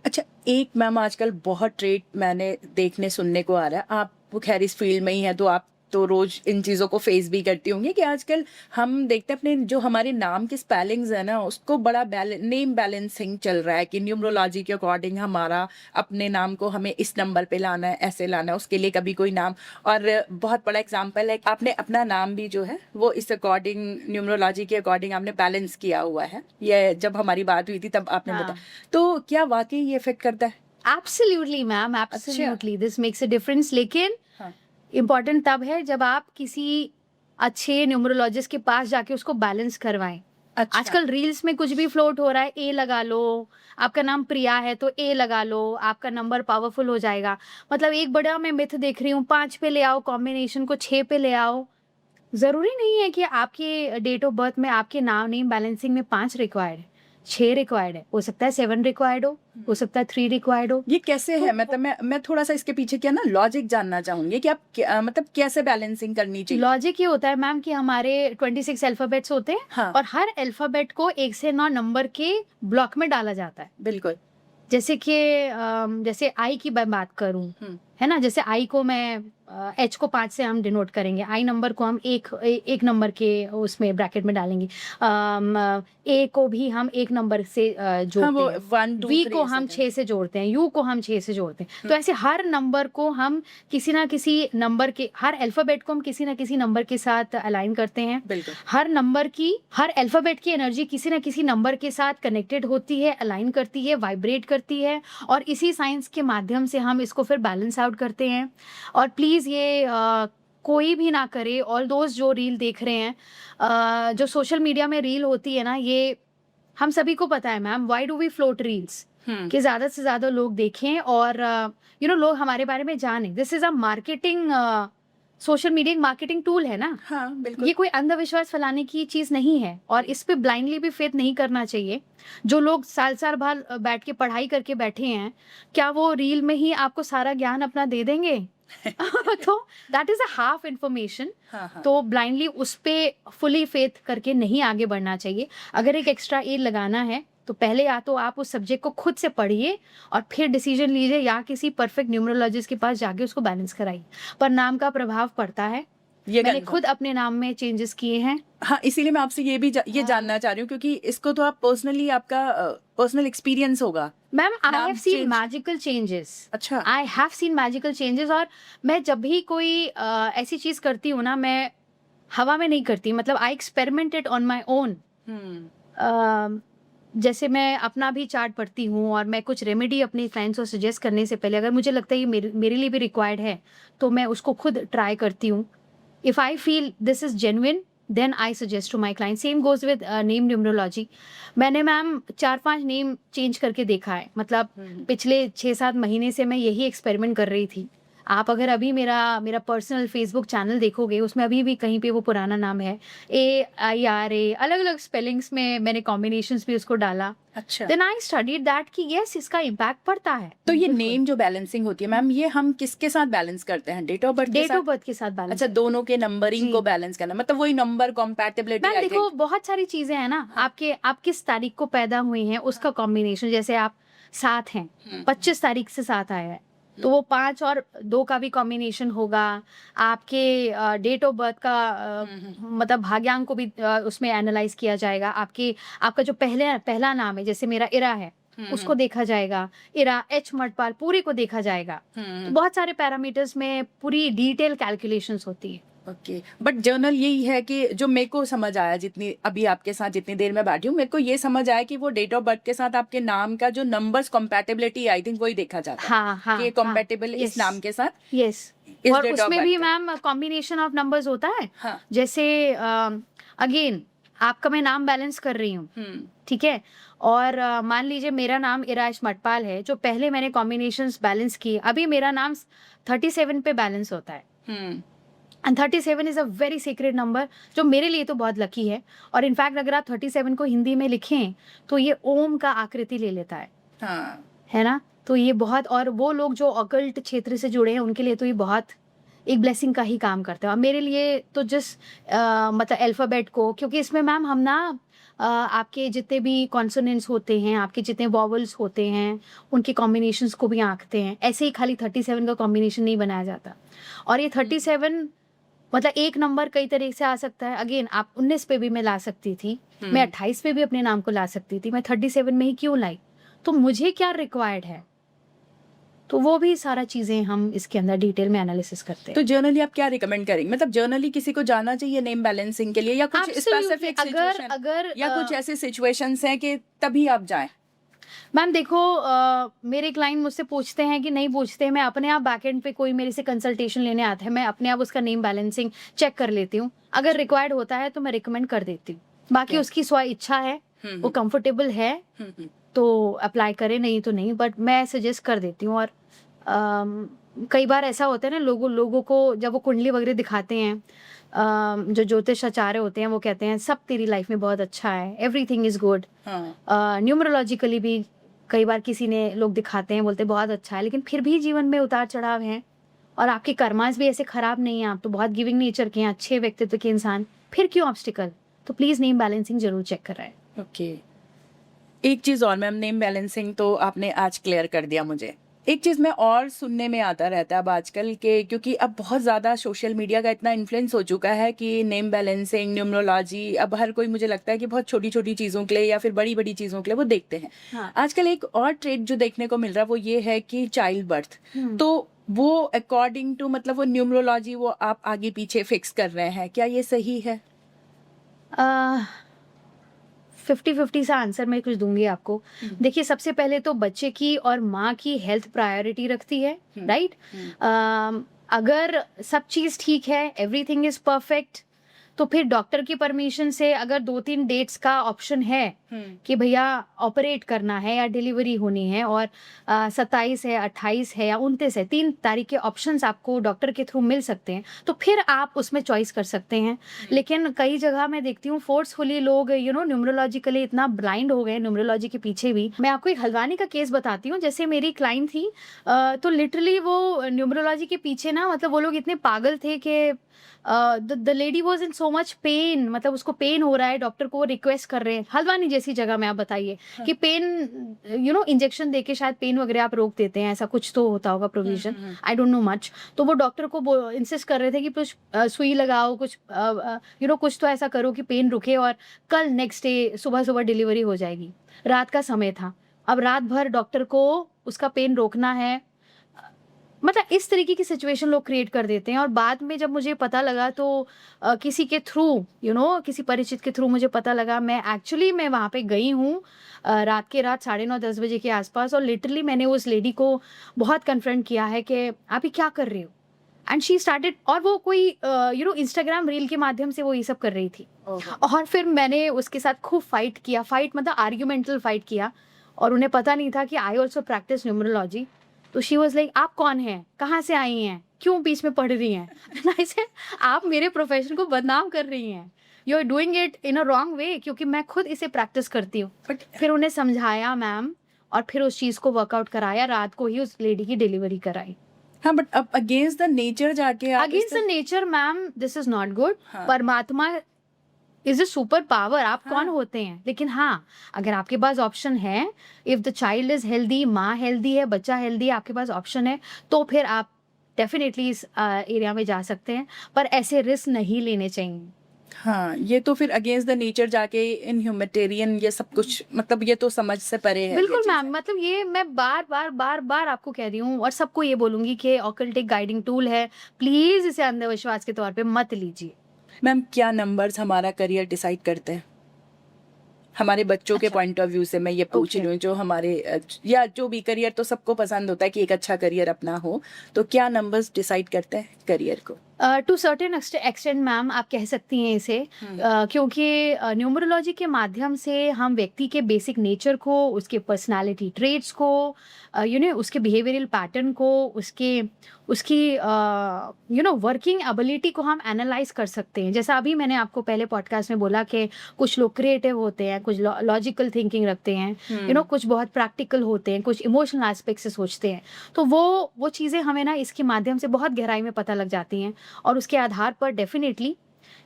अच्छा, एक मैम आजकल बहुत ट्रेड मैंने देखने सुनने को आ रहा है, आप खैर इस फील्ड में ही है तो आप तो रोज इन चीज़ों को फेस भी करती होंगी, कि आजकल हम देखते हैं अपने जो हमारे नाम के स्पेलिंग्स है ना, उसको बड़ा नेम बैलेंसिंग चल रहा है कि न्यूमरोलॉजी के अकॉर्डिंग हमारा अपने नाम को हमें इस नंबर पे लाना है, ऐसे लाना है, उसके लिए कभी कोई नाम। और बहुत बड़ा एग्जाम्पल है, आपने अपना नाम भी जो है वो इस अकॉर्डिंग, न्यूमरोलॉजी के अकॉर्डिंग आपने बैलेंस किया हुआ है। ये जब हमारी बात हुई थी तब आपने हाँ। बताया, तो क्या वाकई ये इफेक्ट करता है? Absolutely ma'am, absolutely this makes a difference. लेकिन हाँ। इम्पोर्टेंट तब है जब आप किसी अच्छे न्यूमरोलॉजिस्ट के पास जाके उसको बैलेंस करवाएं। अच्छा। आजकल रील्स में कुछ भी फ्लोट हो रहा है, ए लगा लो, आपका नाम प्रिया है तो ए लगा लो, आपका नंबर पावरफुल हो जाएगा। मतलब एक बड़ा मैं मिथ देख रही हूँ, 5 पे ले आओ, कॉम्बिनेशन को 6 पे ले आओ। जरूरी नहीं है कि आपके डेट ऑफ बर्थ में आपके नाम नेम बैलेंसिंग में 5 रिक्वायर्ड है, 6 रिक्वायर्ड है, हो सकता है 7 रिक्वायर्ड हो सकता है 3 रिक्वायर्ड हो। ये कैसे है, मतलब मैं थोड़ा सा इसके पीछे क्या ना लॉजिक जानना चाहूंगी कि आप मतलब कैसे बैलेंसिंग करनी चाहिए। लॉजिक ये होता है मैम कि हमारे 26 अल्फाबेट्स होते हैं, हाँ। और हर अल्फाबेट को 1 से 9 नंबर के ब्लॉक में डाला जाता है। बिल्कुल। जैसे कि जैसे आई की मैं बात करूं, है ना, जैसे आई को मैं एच को 5 से हम डिनोट करेंगे, आई नंबर को हम एक नंबर के उसमें ब्रैकेट में डालेंगे, ए को भी हम 1 नंबर से जोड़ते वो हैं, 1 2 वी 3 को हम 6 से जोड़ते हैं, यू को हम 6 से जोड़ते हैं। तो ऐसे हर नंबर को हम किसी ना किसी नंबर के, हर अल्फाबेट को हम किसी ना किसी नंबर के साथ अलाइन करते हैं। बिल्कुल। हर अल्फाबेट की एनर्जी किसी ना किसी नंबर के साथ कनेक्टेड होती है, अलाइन करती है, वाइब्रेट करती है, और इसी साइंस के माध्यम से हम इसको फिर बैलेंस आउट करते हैं। और प्लीज ये कोई भी ना करे, ऑल दोस्त जो रील देख रहे हैं, जो सोशल मीडिया में रील होती है ना, ये हम सभी को पता है ma'am, why do we float reels, कि ज्यादा से ज्यादा लोग देखें और लोग हमारे बारे में जाने। This is a marketing, social media marketing tool है ना। हाँ बिल्कुल। ये कोई अंधविश्वास फैलाने की चीज नहीं है, और इस पे ब्लाइंडली भी फेथ नहीं करना चाहिए। जो लोग साल साल बाद बैठ के पढ़ाई करके बैठे हैं, क्या वो रील में ही आपको सारा ज्ञान अपना दे देंगे? तो that is a half information. हाँ। तो ब्लाइंडली उस पे फुली फेथ करके नहीं आगे बढ़ना चाहिए। अगर एक एक्स्ट्रा ए लगाना है तो पहले या तो आप उस सब्जेक्ट को खुद से पढ़िए और फिर डिसीजन लीजिए, या किसी परफेक्ट न्यूमरोलॉजिस्ट के पास जाके उसको बैलेंस कराइए। पर नाम का प्रभाव पड़ता है, मैंने खुद अपने नाम में चेंजेस किए हैं। हाँ, इसीलिए मैं आपसे ये जानना चाह रही हूँ, क्योंकि इसको तो आप पर्सनली, आपका पर्सनल एक्सपीरियंस होगा। मैम आई नाम have seen change- magical changes. अच्छा। I have seen magical changes. और मैं जब भी कोई ऐसी चीज करती हूँ ना, मैं हवा में नहीं करती, मतलब आई एक्सपेरिमेंटेड ऑन माई ओन। जैसे मैं अपना भी चार्ट पढ़ती हूँ, और मैं कुछ रेमेडी अपनी क्लाइंट्स को सजेस्ट करने से पहले, अगर मुझे लगता है ये मेरे लिए भी रिक्वायर्ड है, तो मैं उसको खुद ट्राई करती हूँ। If I feel this is genuine, then I suggest to my client. Same goes with name numerology. मैंने मैम 4-5 नेम चेंज करके देखा है, मतलब पिछले 6-7 महीने से मैं यही एक्सपेरिमेंट कर रही थी। आप अगर अभी मेरा पर्सनल फेसबुक चैनल देखोगे, उसमें अभी भी कहीं पे वो पुराना नाम है, AIRA, अलग अलग स्पेलिंग्स में मैंने कॉम्बिनेशंस भी उसको डाला। अच्छा। देन आई स्टडीड दैट कि यस, इसका इम्पैक्ट पड़ता है। तो ये नेम जो बैलेंसिंग होती है मैम, ये हम किसके साथ बैलेंस करते हैं? डेट ऑफ बर्थ के डेट साथ? ऑफ बर्थ के साथ बैलेंस। अच्छा, दोनों के नंबरिंग जी। को बैलेंस करना, मतलब वही नंबर कॉम्पैटिबिलिटी। मैम देखो, बहुत सारी चीजें हैं ना, आप किस तारीख को पैदा हुए हैं उसका कॉम्बिनेशन। जैसे आप 7 हैं, 25 तारीख से 7 आया है, तो वो 5 और 2 का भी कॉम्बिनेशन होगा। आपके डेट ऑफ बर्थ का मतलब भाग्यांक को भी उसमें एनालाइज किया जाएगा। आपका जो पहला नाम है, जैसे मेरा इरा है, उसको देखा जाएगा। इरा एच मटपाल पूरे को देखा जाएगा। तो बहुत सारे पैरामीटर्स में पूरी डिटेल कैलकुलेशंस होती है। ओके, बट जर्नल यही है कि जो मेरे को समझ आया, जितनी अभी आपके साथ जितनी देर में बैठी हूँ, मेरे को ये समझ आया कि वो डेट ऑफ बर्थ के साथ आपके नाम का जो नंबर्स कंपैटिबिलिटी, आई थिंक वही देखा जाता है। हाँ, कि कंपैटिबल इस नाम के साथ। यस। इस और date of उसमें birth भी का। मैम कॉम्बिनेशन ऑफ नंबर्स होता है। हाँ। जैसे अगेन आपका मैं नाम बैलेंस कर रही हूँ, ठीक है, और मान लीजिए मेरा नाम इराज मटपाल है, जो पहले मैंने कॉम्बिनेशंस बैलेंस किए, अभी मेरा नाम 37 पे बैलेंस होता है। And 37 is a very secret number, जो मेरे लिए तो बहुत लकी है। और इनफैक्ट अगर आप 37 को हिंदी में लिखें तो ये ओम का आकृति ले लेता है। हाँ। है ना, तो ये बहुत, और वो लोग जो ऑकल्ट क्षेत्र से जुड़े हैं उनके लिए तो ये बहुत एक ब्लेसिंग का ही काम करते हैं। और मेरे लिए तो मतलब अल्फाबेट को, क्योंकि इसमें मैम हम ना आपके जितने भी कॉन्सोनेंट्स होते हैं, आपके जितने वॉवल्स होते हैं, उनके कॉम्बिनेशंस को भी आंकते हैं। ऐसे ही खाली 37 का कॉम्बिनेशन नहीं बनाया जाता। और ये 37 मतलब एक नंबर कई तरीके से आ सकता है। अगेन आप 19 पे भी मैं ला सकती थी, मैं 28 पे भी अपने नाम को ला सकती थी, मैं 37 में ही क्यों लाई? तो मुझे क्या रिक्वायर्ड है, तो वो भी सारा चीजें हम इसके अंदर डिटेल में एनालिसिस करते हैं। तो जर्नली आप क्या रिकमेंड करेंगे? मतलब जर्नली किसी को जाना चाहिए नेम बैलेंसिंग के लिए, या कुछ Absolutely, स्पेसिफिक अगर या कुछ ऐसे सिचुएशंस हैं कि तभी आप जाएं? मैम देखो मेरे क्लाइंट मुझसे पूछते हैं कि नहीं पूछते हैं, मैं अपने आप बैकएंड पे कोई मेरे से कंसल्टेशन लेने आता है, मैं अपने आप उसका नेम बैलेंसिंग चेक कर लेती हूँ। अगर रिक्वायर्ड होता है तो मैं रिकमेंड कर देती हूँ। बाकी Okay. उसकी स्व इच्छा है, वो कंफर्टेबल है हम्म। तो अप्लाई करे, नहीं तो नहीं, बट मैं सजेस्ट कर देती हूँ। और कई बार ऐसा होता है ना, लोगों को जब वो कुंडली वगैरह दिखाते हैं, जो ज्योतिष आचार्य होते हैं वो कहते हैं सब तेरी लाइफ में बहुत अच्छा है, एवरीथिंग इज गुड। हाँ। न्यूमरोलॉजिकली भी कई बार किसी ने लोग दिखाते हैं, बोलते हैं बहुत अच्छा है, लेकिन फिर भी जीवन में उतार चढ़ाव हैं और आपके कर्मास भी ऐसे खराब नहीं है, आप तो बहुत गिविंग नेचर के हैं, अच्छे व्यक्तित्व के इंसान, फिर क्यों ऑब्स्टिकल? तो प्लीज नेम बैलेंसिंग जरूर चेक कराएं। ओके। एक चीज़ और मैम, नेम बैलेंसिंग तो आपने आज क्लियर कर दिया मुझे। एक चीज़ मैं और सुनने में आता रहता है अब आजकल के, क्योंकि अब बहुत ज़्यादा सोशल मीडिया का इतना इन्फ्लुएंस हो चुका है कि नेम बैलेंसिंग, न्यूमरोलॉजी, अब हर कोई मुझे लगता है कि बहुत छोटी-छोटी चीज़ों के लिए या फिर बड़ी-बड़ी चीज़ों के लिए वो देखते हैं। हाँ। आजकल एक और ट्रेंड जो देखने को मिल रहा है वो ये है कि चाइल्ड बर्थ, हम्म। तो वो अकॉर्डिंग टू मतलब वो न्यूमरोलॉजी वो आप आगे पीछे फिक्स कर रहे हैं, क्या ये सही है? 50-50 सा आंसर मैं कुछ दूंगी आपको। देखिए, सबसे पहले तो बच्चे की और माँ की हेल्थ प्रायोरिटी रखती है, राइट? अगर सब चीज़ ठीक है, एवरीथिंग इज परफेक्ट, तो फिर डॉक्टर की परमिशन से अगर 2-3 डेट्स का ऑप्शन है कि भैया ऑपरेट करना है या डिलीवरी होनी है, और 27 है, 28 है या 29 है, 3 तारीख के ऑप्शंस आपको डॉक्टर के थ्रू मिल सकते हैं, तो फिर आप उसमें चॉइस कर सकते हैं। लेकिन कई जगह मैं देखती हूँ फोर्सफुली लोग न्यूमरोलॉजिकली इतना ब्लाइंड हो गए, न्यूमरोलॉजी के पीछे भी। मैं आपको एक हल्द्वानी का केस बताती हूँ। जैसे मेरी क्लाइंट थी, तो लिटरली वो न्यूमरोलॉजी के पीछे ना, मतलब वो लोग इतने पागल थे कि the lady was in so much pain, मतलब उसको पेन हो रहा है, डॉक्टर को रिक्वेस्ट कर रहे हैं, हल्द्वानी जैसी जगह में, आप बताइए कि पेन इंजेक्शन देके शायद पेन वगैरह आप रोक देते हैं, ऐसा कुछ तो होता होगा provision, I don't know much. तो वो डॉक्टर को इंसिस्ट कर रहे थे कि कुछ सुई लगाओ, कुछ कुछ तो ऐसा करो कि पेन रुके, और कल नेक्स्ट डे सुबह सुबह डिलीवरी हो जाएगी। रात का समय था, अब रात भर डॉक्टर को उसका पेन रोकना है, मतलब इस तरीके की सिचुएशन लोग क्रिएट कर देते हैं। और बाद में जब मुझे पता लगा तो किसी के थ्रू किसी परिचित के थ्रू मुझे पता लगा, मैं वहाँ पे गई हूँ रात के रात 9:30-10 बजे के आसपास, और लिटरली मैंने उस लेडी को बहुत कन्फ्रंट किया है कि आप ये क्या कर रहे हो, एंड शी स्टार्टेड, और वो कोई इंस्टाग्राम रील के माध्यम से वो ये सब कर रही थी। और फिर मैंने उसके साथ खूब फाइट किया, फाइट मतलब आर्ग्यूमेंटल फाइट किया, और उन्हें पता नहीं था कि आई ऑल्सो प्रैक्टिस न्यूमरोलॉजी। तो शी वॉज लाइक, आप कौन हैं, कहाँ से आई हैं, क्यों बीच में पढ़ रही हैं? ऐसे आप मेरे प्रोफेशन को बदनाम कर रही हैं, you are doing it in a wrong way, क्योंकि मैं खुद इसे प्रैक्टिस करती हूँ। फिर उन्हें समझाया मैम, और फिर उस चीज़ को वर्कआउट कराया, रात को ही उस लेडी की डिलीवरी कराई। हाँ, बट अब अगेंस्ट द नेचर जाके आप against the nature ma'am, this is not good. परमात्मा इज अ सुपर पावर, आप कौन होते हैं? लेकिन हाँ, अगर आपके पास ऑप्शन है, if the child is healthy, माँ हेल्दी है, बच्चा हेल्दी है, आपके पास ऑप्शन है, तो फिर आप डेफिनेटली इस एरिया में जा सकते हैं, पर ऐसे रिस्क नहीं लेने चाहिए। हाँ, ये तो फिर अगेंस्ट द नेचर जाके इन ह्यूमैनिटेरियन ये सब कुछ, मतलब ये तो समझ से परे है। बिल्कुल मैम, मतलब ये मैं बार बार आपको कह रही हूँ, और सबको ये बोलूंगी कि ऑकल्ट गाइडिंग टूल है, प्लीज इसे अंधविश्वास के तौर पे मत लीजिए। मैम, क्या नंबर्स हमारा करियर डिसाइड करते हैं? हमारे बच्चों के अच्छा। पॉइंट ऑफ व्यू से मैं ये पूछ रही हूँ, जो हमारे या जो भी करियर, तो सबको पसंद होता है कि एक अच्छा करियर अपना हो, तो क्या नंबर्स डिसाइड करते हैं करियर को? टू सर्टेन एक्सटेंट मैम, आप कह सकती हैं इसे, क्योंकि न्यूमरोलॉजी के माध्यम से हम व्यक्ति के बेसिक नेचर को, उसके पर्सनालिटी ट्रेट्स को, उसके बिहेवियरल पैटर्न को, उसकी वर्किंग एबिलिटी को हम एनालाइज कर सकते हैं। जैसा अभी मैंने आपको पहले पॉडकास्ट में बोला कि कुछ लोग क्रिएटिव होते हैं, कुछ लॉजिकल थिंकिंग रखते हैं, कुछ बहुत प्रैक्टिकल होते हैं, कुछ इमोशनल एस्पेक्ट से सोचते हैं। तो वो चीज़ें हमें ना इसके माध्यम से बहुत गहराई में पता लग जाती हैं, और उसके आधार पर डेफिनेटली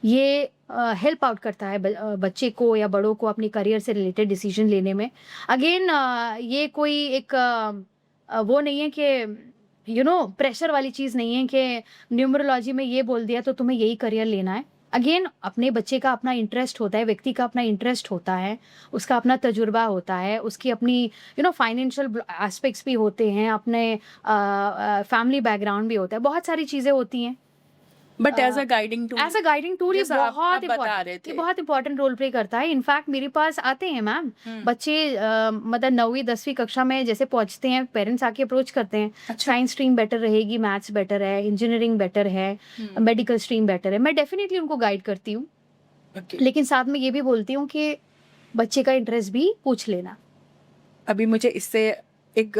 ये हेल्प आउट करता है बच्चे को या बड़ों को अपने करियर से रिलेटेड डिसीजन लेने में। अगेन ये कोई एक वो नहीं है कि प्रेशर वाली चीज़ नहीं है कि न्यूमरोलॉजी में ये बोल दिया तो तुम्हें यही करियर लेना है। अगेन अपने बच्चे का अपना इंटरेस्ट होता है, व्यक्ति का अपना इंटरेस्ट होता है, उसका अपना तजुर्बा होता है, उसकी अपनी फाइनेंशियल एस्पेक्ट्स भी होते हैं, अपने फैमिली बैकग्राउंड भी होता है, बहुत सारी चीज़ें होती हैं। But as a guiding tool, as a guiding tool ये जैसा आप बहुत बता रहे ये थे। बहुत इंपॉर्टेंट रोल प्ले करता है। इनफैक्ट मेरे पास आते हैं मैम बच्चे, मतलब 9वीं 10वीं कक्षा में जैसे पहुंचते हैं, पेरेंट्स आके अप्रोच करते हैं, अच्छा। साइंस स्ट्रीम बेटर रहेगी, मैथ्स बेटर है, इंजीनियरिंग बेटर है, मेडिकल स्ट्रीम बेटर है। मैं डेफिनेटली उनको गाइड करती हूँ, ओके। लेकिन साथ में ये भी बोलती हूँ कि बच्चे का इंटरेस्ट भी पूछ लेना। अभी मुझे इससे एक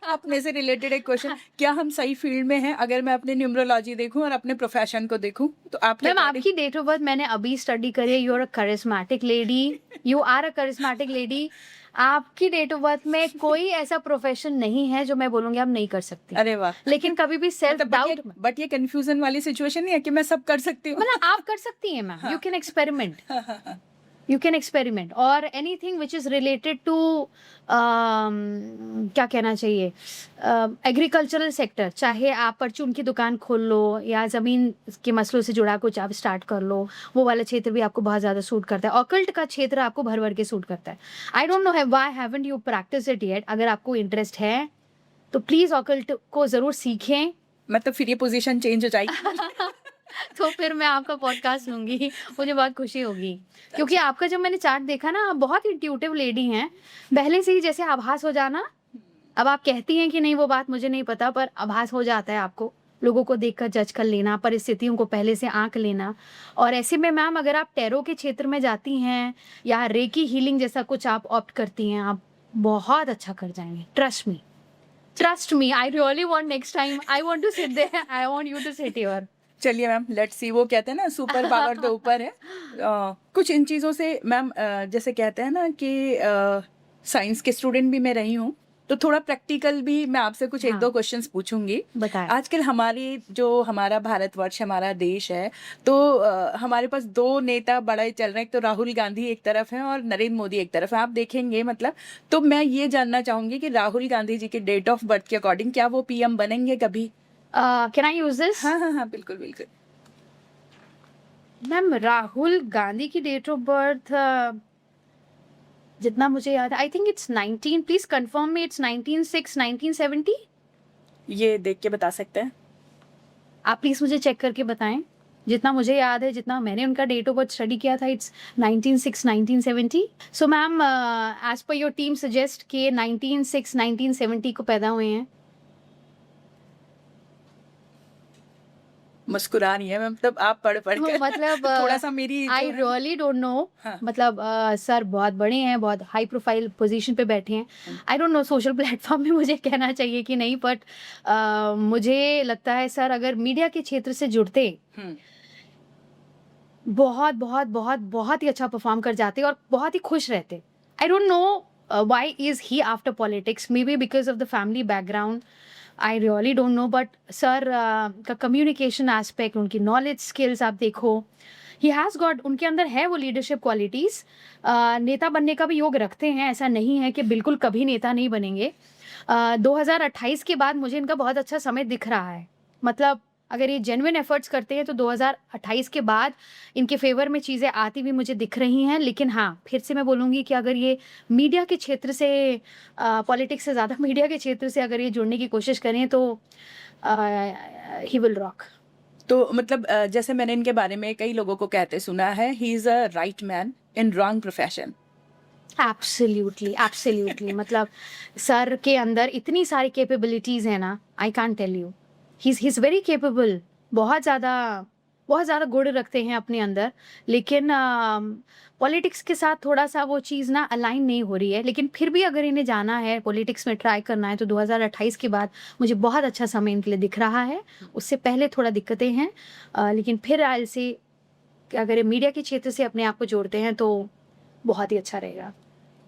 अपने से रिलेटेड एक क्वेश्चन, क्या हम सही फील्ड में हैं? अगर मैं अपने न्यूमरोलॉजी देखूं और अपने प्रोफेशन को देखूं तो आप क्या मैम कहते हैं? आपकी डेट ऑफ बर्थ मैंने अभी स्टडी करी है। You are a charismatic lady, you are a charismatic lady. आपकी डेट ऑफ बर्थ में कोई ऐसा प्रोफेशन नहीं है जो मैं बोलूंगी आप नहीं कर सकती। अरे वाह। लेकिन कभी भी सेल्फ मतलब डाउट, बट ये कंफ्यूजन वाली सिचुएशन नहीं है कि मैं सब कर सकती हूँ? मतलब आप कर सकती हैं मैम, यू कैन एक्सपेरिमेंट, हाँ, हाँ, हाँ। You can experiment. और anything which is related to क्या कहना चाहिए, एग्रीकल्चरल सेक्टर, चाहे आप परचून की दुकान खोल लो या जमीन के मसलों से जुड़ा कुछ आप स्टार्ट कर लो, वो वाला क्षेत्र भी आपको बहुत ज्यादा सूट करता है। ऑकल्ट का क्षेत्र आपको भर भर के सूट करता है। I don't know why haven't you practice it yet. अगर आपको इंटरेस्ट है तो प्लीज ऑकल्ट को जरूर सीखें। मतलब फिर ये पोजीशन चेंज हो जाएगी। तो फिर मैं आपका पॉडकास्ट लूंगी, मुझे बहुत खुशी होगी, क्योंकि आपका जब मैंने चार्ट देखा ना, आप बहुत इंट्यूटिव लेडी हैं, पहले से ही जैसे आभास हो जाना। अब आप कहती हैं कि नहीं वो बात मुझे नहीं पता, पर आभास हो जाता है आपको, लोगों को देखकर जज कर लेना, परिस्थितियों को पहले से आंक लेना। और ऐसे में मैम अगर आप टैरो के क्षेत्र में जाती हैं या रेकी हीलिंग जैसा कुछ आप ऑप्ट करती हैं, आप बहुत अच्छा कर जाएंगे। Trust me, I really want next time I want to sit there, I want you to sit here. चलिए मैम, लेट्स सी। वो कहते हैं ना सुपर पावर तो ऊपर है। कुछ इन चीज़ों से मैम, जैसे कहते हैं ना कि साइंस के स्टूडेंट भी मैं रही हूँ, तो थोड़ा प्रैक्टिकल भी मैं आपसे कुछ एक हाँ। दो क्वेश्चंस पूछूंगी। बताएं। आजकल हमारा भारतवर्ष, हमारा देश है, तो हमारे पास दो नेता बड़े चल रहे हैं। एक तो राहुल गांधी एक तरफ है और नरेंद्र मोदी एक तरफ है, आप देखेंगे मतलब। तो मैं ये जानना चाहूंगी कि राहुल गांधी जी के डेट ऑफ बर्थ के अकॉर्डिंग क्या वो पीएम बनेंगे कभी? Can I use this? हाँ हाँ हाँ, बिल्कुल बिल्कुल। मैम राहुल गांधी की डेट ऑफ बर्थ जितना मुझे याद है, I think it's 19, please confirm me, it's 1906 1970। ये देख के बता सकते हैं? आप प्लीज मुझे चेक करके बताएं। जितना मुझे याद है, जितना मैंने उनका डेट ऑफ बर्थ स्टडी किया था, it's 1906 1970। So ma'am as per your team suggest के 1906 1970 को पैदा हुए हैं। मुस्कुरा रही है मैं, मतलब आप पढ़ पढ़ कर मतलब थोड़ा सा मेरी आई रियली डोंट नो। हाँ। मतलब सर बहुत बड़े हैं, बहुत हाई प्रोफाइल पोजीशन पे बैठे हैं। I don't know social platform में मुझे कहना चाहिए कि नहीं, बट मुझे लगता है सर अगर मीडिया के क्षेत्र से जुड़ते बहुत बहुत बहुत बहुत ही अच्छा परफॉर्म कर जाते और बहुत ही खुश रहते। I don't know why is he after politics, may be because of the family background, I really don't know. But sir का कम्युनिकेशन एस्पेक्ट, उनकी नॉलेज स्किल्स आप देखो, ही हैज़ गॉट, उनके अंदर है वो लीडरशिप क्वालिटीज़। नेता बनने का भी योग रखते हैं, ऐसा नहीं है कि बिल्कुल कभी नेता नहीं बनेंगे। 2028 के बाद मुझे इनका बहुत अच्छा समय दिख रहा है। मतलब अगर ये जेन्युइन एफर्ट्स करते हैं तो 2028 के बाद इनके फेवर में चीज़ें आती भी मुझे दिख रही हैं। लेकिन हाँ, फिर से मैं बोलूँगी कि अगर ये मीडिया के क्षेत्र से, पॉलिटिक्स से ज़्यादा मीडिया के क्षेत्र से अगर ये जुड़ने की कोशिश करें तो ही विल रॉक। तो मतलब जैसे मैंने इनके बारे में कई लोगों को कहते सुना है, he is a right man in wrong profession. Absolutely absolutely. मतलब सर के अंदर इतनी सारी कैपेबिलिटीज है ना, I can't tell you. He is very capable, बहुत ज़्यादा गुण रखते हैं अपने अंदर। लेकिन पॉलिटिक्स के साथ थोड़ा सा वो चीज़ ना अलाइन नहीं हो रही है। लेकिन फिर भी अगर इन्हें जाना है, पॉलिटिक्स में ट्राई करना है, तो 2028 के बाद मुझे बहुत अच्छा समय इनके लिए दिख रहा है। उससे पहले थोड़ा दिक्कतें हैं, लेकिन फिर आयल से अगर ये मीडिया के क्षेत्र से अपने आप को जोड़ते हैं तो बहुत ही अच्छा रहेगा।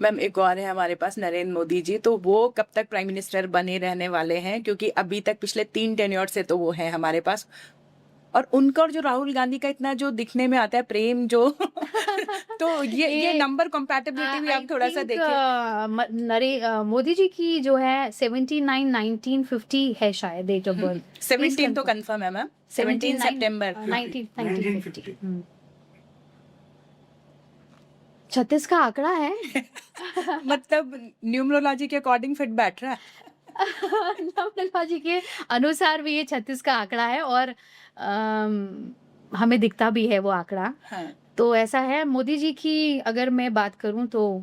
मैम एक और है हमारे पास, नरेंद्र मोदी जी, तो वो कब तक प्राइम मिनिस्टर बने रहने वाले हैं? क्योंकि अभी तक पिछले 3 टेन्योर से तो वो हैं हमारे पास। और उनका और जो राहुल गांधी का इतना जो दिखने में आता है प्रेम जो तो ये नंबर कंपैटिबिलिटी भी आप थोड़ा सा देखिए। मोदी जी की जो है 79 1950 है शायद डेट ऑफ बर्थ। 17 तो कंफर्म है मैम, 17 सितंबर 1950। 36 का आंकड़ा है। मतलब न्यूमरोलॉजी के अकॉर्डिंग फिट बैठ रहा है। न्यूमरोलॉजी के अनुसार भी ये 36 का आंकड़ा है और हमें दिखता भी है वो आंकड़ा। हाँ। तो ऐसा है, मोदी जी की अगर मैं बात करूं तो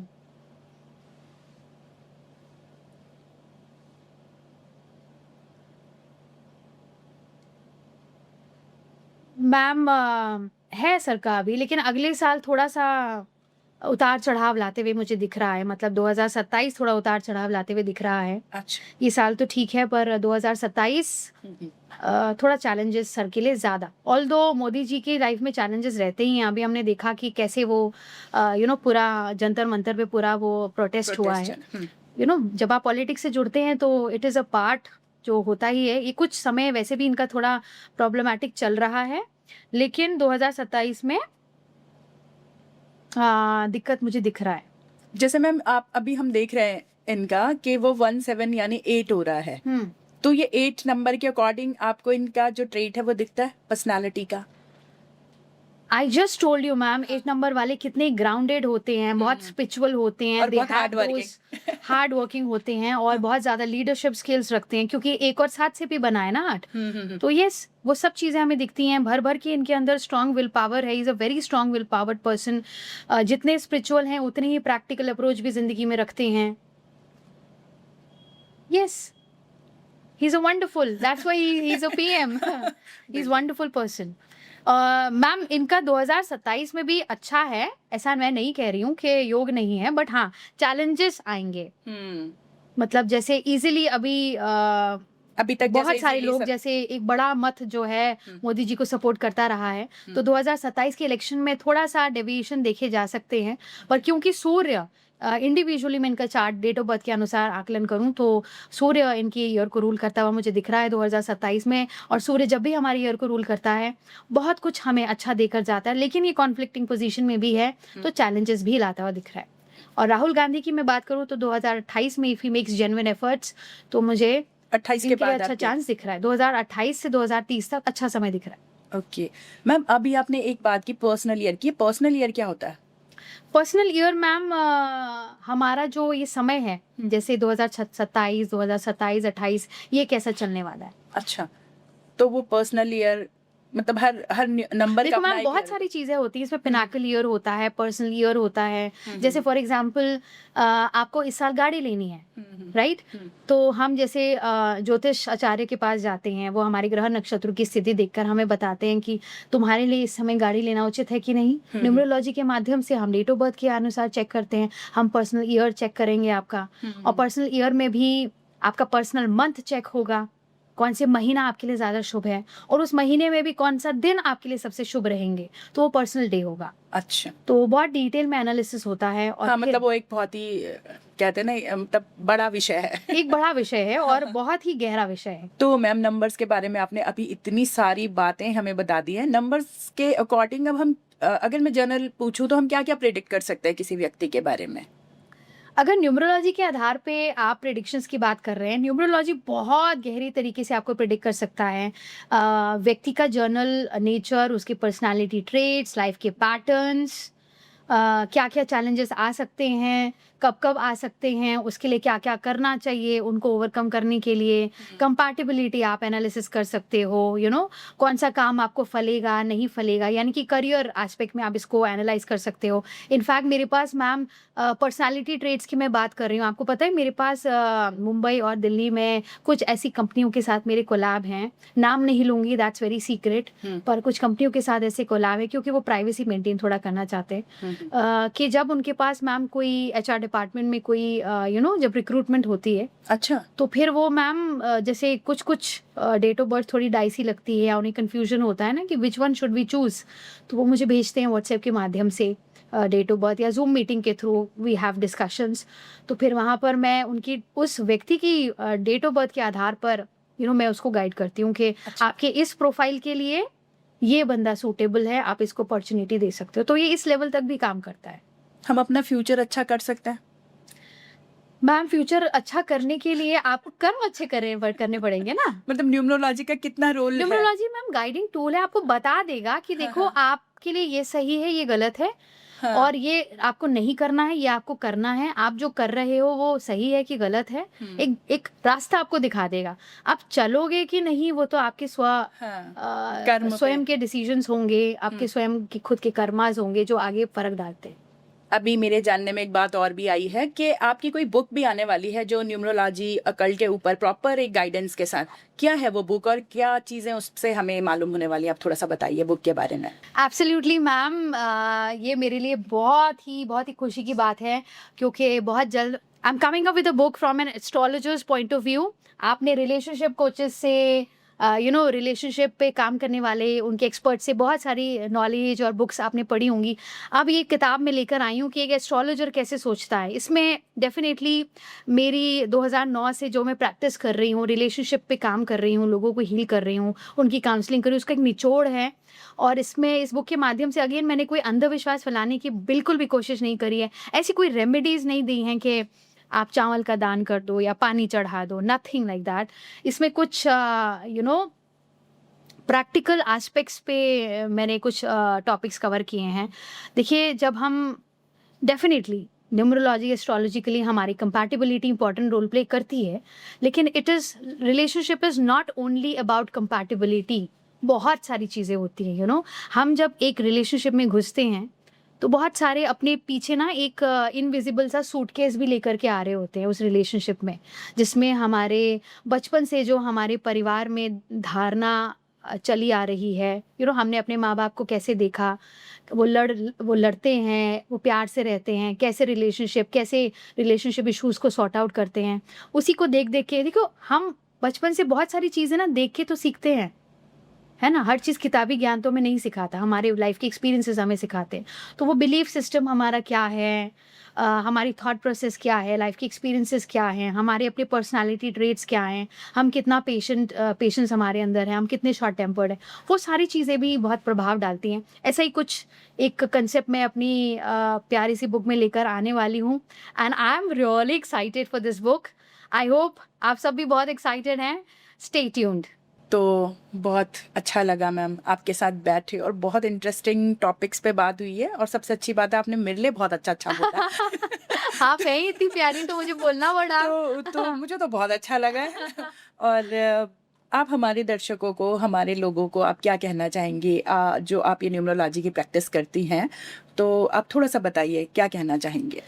मैम है सरकार अभी, लेकिन अगले साल थोड़ा-सा उतार-चढ़ाव लाते हुए मुझे दिख रहा है। मतलब 2027 थोड़ा उतार-चढ़ाव लाते हुए दिख रहा है। अच्छा। ये साल तो ठीक है, पर 2027 थोड़ा चैलेंजेस सर के लिए ज़्यादा। ऑल्दो मोदी जी की लाइफ में चैलेंजेस रहते ही हैं। अभी हमने देखा कि कैसे वो पूरा जंतर-मंतर पे पूरा वो प्रोटेस्ट हुआ है। प्रोटेस्ट। जब आप पॉलिटिक्स से जुड़ते हैं तो इट इज़ अ पार्ट जो होता ही है। ये कुछ समय वैसे भी इनका थोड़ा प्रॉब्लमैटिक चल रहा है, लेकिन 2027 में दिक्कत मुझे दिख रहा है। जैसे मैम आप अभी हम देख रहे हैं इनका कि वो 17 यानी 8 हो रहा है, हुँ। तो ये 8 नंबर के अकॉर्डिंग आपको इनका जो ट्रेट है वो दिखता है पर्सनालिटी का? I just told you ma'am, 8 number वाले कितने ग्राउंडेड होते हैं, बहुत स्पिरिचुअल होते हैं, और बहुत हार्ड वर्किंग। हार्ड वर्किंग होते हैं और बहुत ज़्यादा लीडरशिप स्किल्स रखते हैं, क्योंकि 1 और 7 से भी बना है ना 8। तो यस, वो सब चीज़ें हमें दिखती हैं, भर-भर के इनके अंदर स्ट्रॉन्ग विल पावर है। He is a very strong will powered person. जितने स्पिरिचुअल हैं, उतने ही प्रैक्टिकल अप्रोच भी ज़िंदगी में रखते हैं। Yes, he is a wonderful, that's why he is a PM. He is wonderful person. Ma'am इनका 2027 में भी अच्छा है, ऐसा मैं नहीं कह रही हूँ कि योग नहीं है, बट हाँ, चैलेंजेस आएँगे। मतलब जैसे इज़िली अभी तक बहुत जैसे सारे इजीली लोग, सब। जैसे एक बड़ा मत जो है मोदी जी को सपोर्ट करता रहा है, तो 2027 के इलेक्शन में थोड़ा-सा डेविएशन देखे जा सकते हैं। पर क्योंकि सूर्य इंडिविजुअली मैं इनका चार्ट डेट ऑफ बर्थ के अनुसार आकलन करूँ तो सूर्य इनकी ईयर को रूल करता हुआ मुझे दिख रहा है 2027 में, और सूर्य जब भी हमारी ईयर को रूल करता है, बहुत कुछ हमें अच्छा देकर जाता है, लेकिन ये कॉन्फ्लिक्टिंग पोज़ीशन में भी है, तो चैलेंजेस भी लाता हुआ दिख रहा है। और राहुल गांधी की मैं बात करूँ तो 2028 में if he makes genuine efforts, तो मुझे 28 के इनके लिए बाद अच्छा आपके? चांस दिख रहा है। 2028 से 2030 तक अच्छा समय दिख रहा है। ओके मैम, अभी आपने एक बात की पर्सनल ईयर की, पर्सनल ईयर क्या होता है? पर्सनल ईयर मैम हमारा जो ये समय है, जैसे 2027, 2027-28 ये कैसा चलने वाला है? अच्छा, तो वो पर्सनल ईयर मतलब हर हर नंबर का देखो अपना मैम, एक बहुत ईयर सारी चीज़ें होती हैं, इसमें पिनाकल ईयर होता है, पर्सनल ईयर होता है। जैसे फॉर एग्ज़ाम्पल आपको इस साल गाड़ी लेनी है, राइट? तो हम जैसे ज्योतिष आचार्य के पास जाते हैं, वो हमारे ग्रह नक्षत्रों की स्थिति देखकर हमें बताते हैं कि तुम्हारे लिए इस समय गाड़ी लेना उचित है कि नहीं। न्यूमरोलॉजी के माध्यम से हम डेट ऑफ बर्थ के अनुसार चेक करते हैं, हम पर्सनल ईयर चेक करेंगे आपका, और पर्सनल ईयर में भी आपका पर्सनल मंथ चेक होगा, कौन से महीना आपके लिए ज़्यादा शुभ है, और उस महीने में भी कौन-सा दिन आपके लिए सबसे शुभ रहेंगे, तो वो पर्सनल डे होगा। अच्छा। तो बहुत डिटेल में एनालिसिस होता है, और हाँ, फिर मतलब वो एक बहुत ही कहते हैं ना मतलब बड़ा विषय है। एक बड़ा विषय है और बहुत ही गहरा विषय है। तो मैम नंबर्स के बारे में आपने अभी इतनी सारी बातें हमें बता दी हैं। नंबर्स के अकॉर्डिंग अब हम अगर मैं जनरल पूछूं तो हम क्या-क्या प्रेडिक्ट कर सकते हैं किसी व्यक्ति के बारे में? अगर न्यूमरोलॉजी के आधार पे आप प्रेडिक्शंस की बात कर रहे हैं, न्यूमरोलॉजी बहुत गहरी तरीके से आपको प्रेडिक्ट कर सकता है। व्यक्ति का जर्नल नेचर, उसकी पर्सनैलिटी ट्रेट्स, लाइफ के पैटर्न्स, क्या-क्या चैलेंजेस आ सकते हैं, कब-कब आ सकते हैं, उसके लिए क्या-क्या करना चाहिए उनको ओवरकम करने के लिए। कंपैटिबिलिटी आप एनालिसिस कर सकते हो, कौन-सा काम आपको फलेगा, नहीं फलेगा, यानी कि करियर एस्पेक्ट में आप इसको एनालाइज़ कर सकते हो। इनफैक्ट मेरे पास मैम पर्सनैलिटी ट्रेट्स की मैं बात कर रही हूँ, आपको पता है मेरे पास मुंबई और दिल्ली में कुछ ऐसी कंपनियों के साथ मेरे कोलैब हैं। नाम नहीं लूँगी, दैट्स वेरी सीक्रेट, पर कुछ कंपनियों के साथ ऐसे कोलैब है क्योंकि वो प्राइवेसी मेंटेन थोड़ा करना चाहते हैं। कि जब उनके पास मैम कोई एचआर डिपार्टमेंट में कोई जब रिक्रूटमेंट होती है, अच्छा। तो फिर वो मैम जैसे कुछ डेट ऑफ बर्थ थोड़ी डाइसी लगती है या उन्हें कन्फ्यूजन होता है ना कि which one should we choose, तो वो मुझे भेजते हैं व्हाट्सएप के माध्यम से डेट ऑफ बर्थ, या ज़ूम मीटिंग के थ्रू वी हैव डिस्कशंस। तो फिर वहाँ पर मैं उनकी उस व्यक्ति की डेट ऑफ बर्थ के आधार पर मैं उसको गाइड करती हूँ कि आपके इस प्रोफाइल के लिए ये बंदा सूटेबल है, आप इसको अपॉर्च्युनिटी दे सकते हो। तो ये इस लेवल तक भी काम करता है। हम अपना फ्यूचर अच्छा कर सकते हैं? मैम फ्यूचर अच्छा करने के लिए आपको कर्म अच्छे करने पड़ेंगे ना। मतलब न्यूमरोलॉजी का कितना रोल है? न्यूमरोलॉजी मैम गाइडिंग टूल है, आपको बता देगा कि देखो आपके लिए ये सही है, ये गलत है। हाँ। और ये आपको नहीं करना है, ये आपको करना है। आप जो कर रहे हो वो सही है कि गलत है, एक एक रास्ता आपको दिखा देगा। आप चलोगे कि नहीं वो तो आपके हाँ, कर्म पे। स्वयं के डिसीजंस होंगे, आपके स्वयं के खुद के कर्मास होंगे जो आगे फ़र्क डालते हैं। अभी मेरे जानने में एक बात और भी आई है कि आपकी कोई बुक भी आने वाली है जो न्यूमरोलॉजी अकल्ट के ऊपर प्रॉपर एक गाइडेंस के साथ। क्या है वो बुक और क्या चीज़ें उससे हमें मालूम होने वाली है? आप थोड़ा-सा बताइए बुक के बारे में। एब्सोल्युटली मैम, ये मेरे लिए बहुत ही खुशी की बात है क्योंकि बहुत जल्द I am coming up with a book from an astrologers point of view. आपने रिलेशनशिप कोचेस से रिलेशनशिप पे काम करने वाले उनके एक्सपर्ट से बहुत सारी नॉलेज और बुक्स आपने पढ़ी होंगी। अब ये किताब मैं लेकर आई हूँ कि एक एस्ट्रोलॉजर कैसे सोचता है। इसमें डेफिनेटली मेरी 2009 से जो मैं प्रैक्टिस कर रही हूँ, रिलेशनशिप पे काम कर रही हूँ, लोगों को हील कर रही हूँ, उनकी काउंसलिंग कर रही हूँ, उसका एक निचोड़ है। और इसमें इस बुक के माध्यम से अगेन मैंने कोई अंधविश्वास फैलाने की बिल्कुल भी कोशिश नहीं करी है। ऐसी कोई रेमेडीज़ नहीं दी हैं कि आप चावल का दान कर दो या पानी चढ़ा दो, नथिंग लाइक दैट। इसमें कुछ प्रैक्टिकल एस्पेक्ट्स पे मैंने कुछ टॉपिक्स कवर किए हैं। देखिए, जब हम डेफिनेटली न्यूमरोलॉजी एस्ट्रोलॉजी के लिए हमारी कंपैटिबिलिटी इंपॉर्टेंट रोल प्ले करती है, लेकिन it is relationship is not only about compatibility. बहुत सारी चीज़ें होती हैं, हम जब एक रिलेशनशिप में घुसते हैं तो बहुत सारे अपने पीछे ना एक इनविजिबल सा सूटकेस भी लेकर के आ रहे होते हैं उस रिलेशनशिप में, जिसमें हमारे बचपन से जो हमारे परिवार में धारणा चली आ रही है। हमने अपने माँ बाप को कैसे देखा, वो लड़ते हैं, वो प्यार से रहते हैं, कैसे रिलेशनशिप इश्यूज़ को सॉर्ट आउट करते हैं। उसी को देख देख के देखो, हम बचपन से बहुत सारी चीज़ें ना देख के तो सीखते हैं, है ना? हर चीज़ किताबी ज्ञान तो हमें नहीं सिखाता, हमारे लाइफ के एक्सपीरियंसेस हमें सिखाते हैं। तो वो बिलीफ सिस्टम हमारा क्या है, हमारी थॉट प्रोसेस क्या है, लाइफ के एक्सपीरियंसेस क्या हैं, हमारे अपने पर्सनैलिटी ट्रेट्स क्या हैं, हम कितना पेशेंस हमारे अंदर है, हम कितने शॉर्ट टेम्पर्ड हैं, वो सारी चीज़ें भी बहुत प्रभाव डालती हैं। ऐसा ही कुछ एक कंसेप्ट मैं अपनी प्यारी सी बुक में लेकर आने वाली हूँ, and I am really excited for this book. I hope आप सब भी बहुत एक्साइटेड हैं। Stay tuned. तो बहुत अच्छा लगा मैम आपके साथ बैठे और बहुत इंटरेस्टिंग टॉपिक्स पे बात हुई है और सबसे अच्छी बात है आपने मेरे लिए बहुत अच्छा बोला। आप हैं ही इतनी प्यारी तो मुझे बोलना पड़ा। तो मुझे तो बहुत अच्छा लगा है। और आप हमारे दर्शकों को, हमारे लोगों को आप क्या कहना चाहेंगी? जो आप ये न्यूमरोलॉजी की प्रैक्टिस करती हैं, तो आप थोड़ा-सा बताइए क्या कहना चाहेंगे?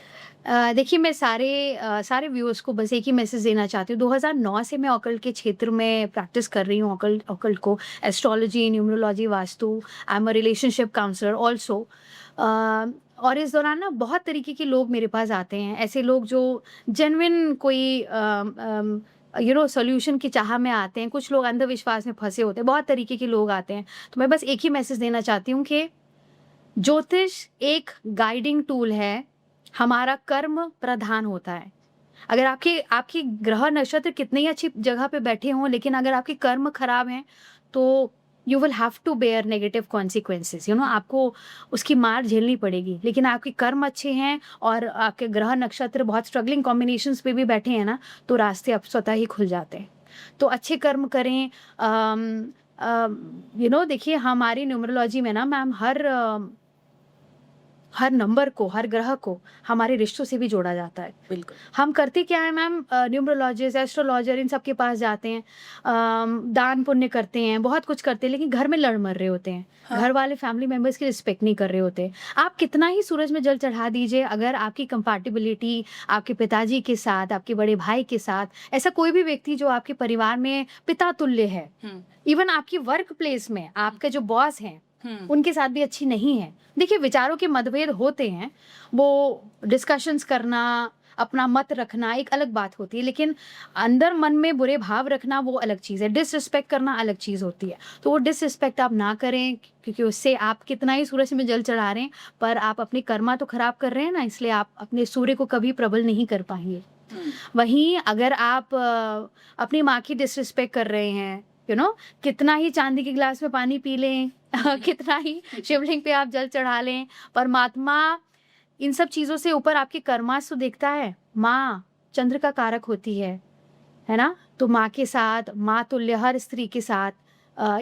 देखिए, मैं सारे व्यूअर्स को बस एक ही मैसेज देना चाहती हूँ। 2009 से मैं ऑकल्ट के क्षेत्र में प्रैक्टिस कर रही हूँ, ऑकल्ट को, astrology, numerology, Vastu. I am a relationship counsellor also. और इस दौरान ना बहुत तरीके के लोग मेरे पास आते हैं, ऐसे लोग जो जेन्युइन कोई सॉल्यूशन की चाह में आते हैं, कुछ लोग अंधविश्वास में फंसे होते हैं, बहुत तरीके के लोग आते हैं। तो मैं बस एक ही मैसेज देना चाहती हूँ कि ज्योतिष एक गाइडिंग टूल है, हमारा कर्म प्रधान होता है। अगर आपकी ग्रह नक्षत्र कितनी ही अच्छी जगह पे बैठे हों, लेकिन अगर आपके कर्म खराब हैं, तो you will have to bear negative consequences, आपको उसकी मार झेलनी पड़ेगी। लेकिन आपके कर्म अच्छे हैं और आपके ग्रह नक्षत्र बहुत स्ट्रगलिंग कॉम्बिनेशंस पे भी बैठे हैं ना, तो रास्ते अब स्वतः ही खुल जाते हैं। तो अच्छे कर्म करें। देखिए, हमारी न्यूमरोलॉजी में ना मैम हर नंबर को, हर ग्रह को हमारे रिश्तों से भी जोड़ा जाता है। बिल्कुल। हम करते क्या है मैम, न्यूमरोलॉजिस्ट, एस्ट्रोलॉजर, इन सब के पास जाते हैं, दान पुण्य करते हैं, बहुत कुछ करते हैं, लेकिन घर में लड़ मर रहे होते हैं। हाँ। घर वाले फैमिली मेंबर्स की रिस्पेक्ट नहीं कर रहे होते। आप कितना ही सूरज में जल चढ़ा दीजिए, अगर आपकी कंपैटिबिलिटी आपके पिताजी के साथ, आपके बड़े भाई के साथ, ऐसा कोई भी व्यक्ति जो आपके परिवार में पिता तुल्य है, इवन आपकी वर्क प्लेस में आपके जो बॉस हैं, उनके साथ भी अच्छी नहीं है। देखिए, विचारों के मतभेद होते हैं, वो डिस्कशंस करना, अपना मत रखना एक अलग बात होती है, लेकिन अंदर मन में बुरे भाव रखना वो अलग चीज़ है। डिसरिस्पेक्ट करना अलग चीज़ होती है। तो वो डिसरिस्पेक्ट आप ना करें, क्योंकि उससे आप कितना ही सूरज में जल चढ़ा रहे हैं, पर आप अपनी कर्मा तो खराब कर रहे हैं ना, इसलिए आप अपने सूर्य को कभी प्रबल नहीं कर पाएंगे। वहीं अगर आप अपनी माँ की डिसरिस्पेक्ट कर रहे हैं, कितना ही चांदी के गिलास में पानी पी लें, कितना ही शिवलिंग पे आप जल चढ़ा लें, परमात्मा इन सब चीज़ों से ऊपर आपके कर्मास तो देखता है। माँ चंद्र का कारक होती है ना? तो माँ के साथ, माँ तुल्य हर स्त्री के साथ,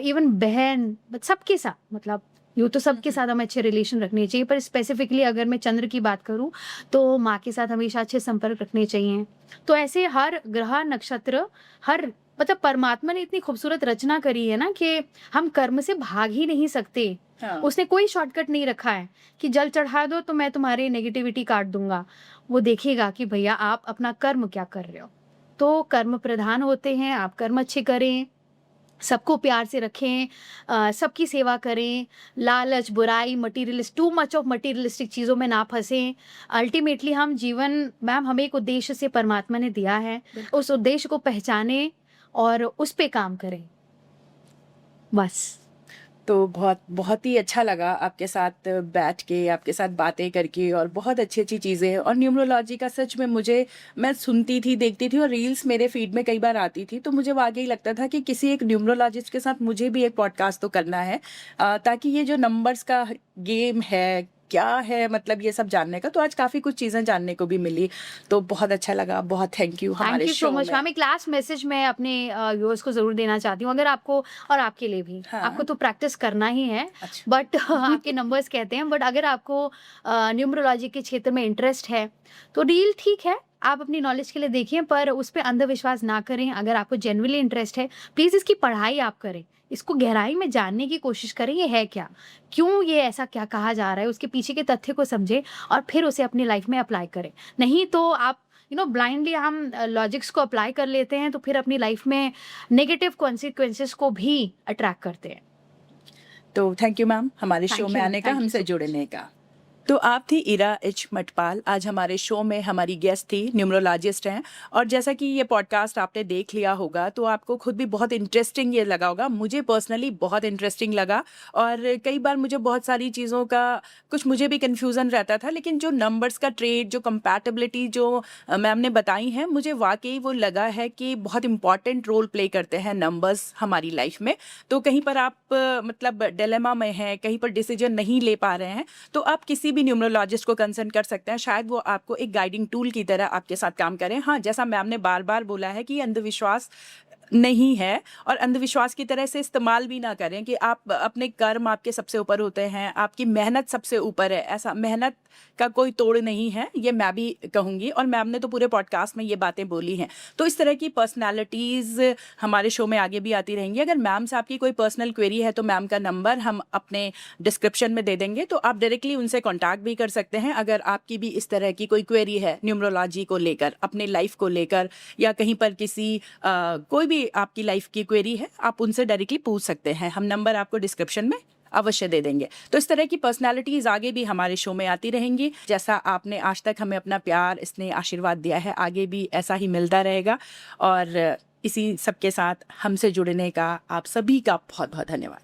इवन बहन, सबके साथ, मतलब यूँ तो सबके साथ हमें अच्छे रिलेशन रखने चाहिए, पर स्पेसिफिकली अगर मैं चंद्र की बात करूँ तो माँ के साथ हमेशा अच्छे संपर्क रखने चाहिए। तो ऐसे हर ग्रह, नक्षत्र, हर मतलब परमात्मा ने इतनी खूबसूरत रचना करी है ना कि हम कर्म से भाग ही नहीं सकते। हाँ। उसने कोई शॉर्टकट नहीं रखा है कि जल चढ़ा दो तो मैं तुम्हारी नेगेटिविटी काट दूँगा। वो देखेगा कि भैया आप अपना कर्म क्या कर रहे हो। तो कर्म प्रधान होते हैं, आप कर्म अच्छे करें, सबको प्यार से रखें, सबकी सेवा करें, लालच, बुराई, टू मच ऑफ मटीरियलिस्टिक चीज़ों में ना फँसें। अल्टीमेटली हम जीवन मैम हमें एक उद्देश्य से परमात्मा ने दिया है, उस उद्देश्य को पहचानें और उस पे काम करें। बस। तो बहुत ही अच्छा लगा आपके साथ बैठ के, आपके साथ बातें करके, और बहुत अच्छी-अच्छी चीज़ें। और न्यूमरोलॉजी का सच में मैं सुनती थी, देखती थी और रील्स मेरे फीड में कई बार आती थी, तो मुझे वाक़ई लगता था कि किसी एक न्यूमरोलॉजिस्ट के साथ मुझे भी एक पॉडकास्ट तो करना है, ताकि ये जो नंबर्स का गेम है, क्या है मतलब ये सब जानने का, तो आज काफ़ी कुछ चीज़ें जानने को भी मिली। तो बहुत अच्छा लगा, बहुत थैंक यू थैंक हमारे यू सो शो मच में। मैम। एक लास्ट मैसेज मैं अपने व्यूअर्स को ज़रूर देना चाहती हूँ, अगर आपको और आपके लिए भी। हाँ। आपको तो प्रैक्टिस करना ही है, अच्छा। बट आपके नंबर्स कहते हैं, बट अगर आपको न्यूमरोलॉजी के क्षेत्र में इंटरेस्ट है, तो डील ठीक है, आप अपनी नॉलेज के लिए देखिए, पर उस पे अंधविश्वास ना करें। अगर आपको जेन्युइनली इंटरेस्ट है, प्लीज़ इसकी पढ़ाई आप करें। इसको गहराई में जानने की कोशिश करें, ये है क्या? क्यों ये ऐसा क्या कहा जा रहा है? उसके पीछे के तथ्य को समझें और फिर उसे अपनी लाइफ़ में अप्लाई करें। नहीं तो आप ब्लाइंडली हम लॉजिक्स को अप्लाई कर लेते हैं, तो फिर अपनी लाइफ में नेगेटिव कॉन्सिक्वेंसेस को भी अट्रैक्ट करते हैं। तो थैंक यू मैम हमारे शो थैंक में यू, आने का, थैंक यू हमसे सो मच। जुड़ने का। तो आप थी इरा एच मटपाल, आज हमारे शो में हमारी गेस्ट थी, न्यूमरोलॉजिस्ट हैं। और जैसा कि ये पॉडकास्ट आपने देख लिया होगा, तो आपको खुद भी बहुत इंटरेस्टिंग ये लगा होगा, मुझे पर्सनली बहुत इंटरेस्टिंग लगा। और कई बार मुझे बहुत सारी चीज़ों का कुछ मुझे भी कन्फ्यूज़न रहता था, लेकिन जो नंबर्स का ट्रेड, जो कंपैटिबिलिटी जो मैम ने बताई हैं, मुझे वाकई वो लगा है कि बहुत इंपॉर्टेंट रोल प्ले करते हैं नंबर्स हमारी लाइफ में। तो कहीं पर आप मतलब डिलेमा में हैं, कहीं पर डिसीजन नहीं ले पा रहे हैं, तो आप किसी भी न्यूमरोलॉजिस्ट को कंसल्ट कर सकते हैं। शायद वो आपको एक गाइडिंग टूल की तरह आपके साथ काम करें। हाँ, जैसा मैम ने बार-बार बोला है कि अंधविश्वास नहीं है, और अंधविश्वास की तरह से इस्तेमाल भी ना करें कि आप अपने कर्म आपके सबसे ऊपर होते हैं, आपकी मेहनत सबसे ऊपर है। ऐसा मेहनत का कोई तोड़ नहीं है, ये मैं भी कहूँगी, और मैम ने तो पूरे पॉडकास्ट में ये बातें बोली हैं। तो इस तरह की पर्सनैलिटीज़ हमारे शो में आगे भी आती रहेंगी। अगर मैम से आपकी कोई पर्सनल क्वेरी है, तो मैम का नंबर हम अपने डिस्क्रिप्शन में दे देंगे, तो आप डायरेक्टली उनसे कॉन्टैक्ट भी कर सकते हैं। अगर आपकी भी इस तरह की कोई क्वेरी है न्यूमरोलॉजी को लेकर, अपने लाइफ को लेकर, या कहीं पर किसी कोई भी आपकी लाइफ की क्वेरी है, आप उनसे डायरेक्टली पूछ सकते हैं। हम नंबर आपको डिस्क्रिप्शन में अवश्य दे देंगे। तो इस तरह की पर्सनैलिटीज़ आगे भी हमारे शो में आती रहेंगी। जैसा आपने आज तक हमें अपना प्यार, स्नेह, आशीर्वाद दिया है, आगे भी ऐसा ही मिलता रहेगा। और इसी सब के साथ हमसे जुड़ने का आप सभी का बहुत बहुत धन्यवाद।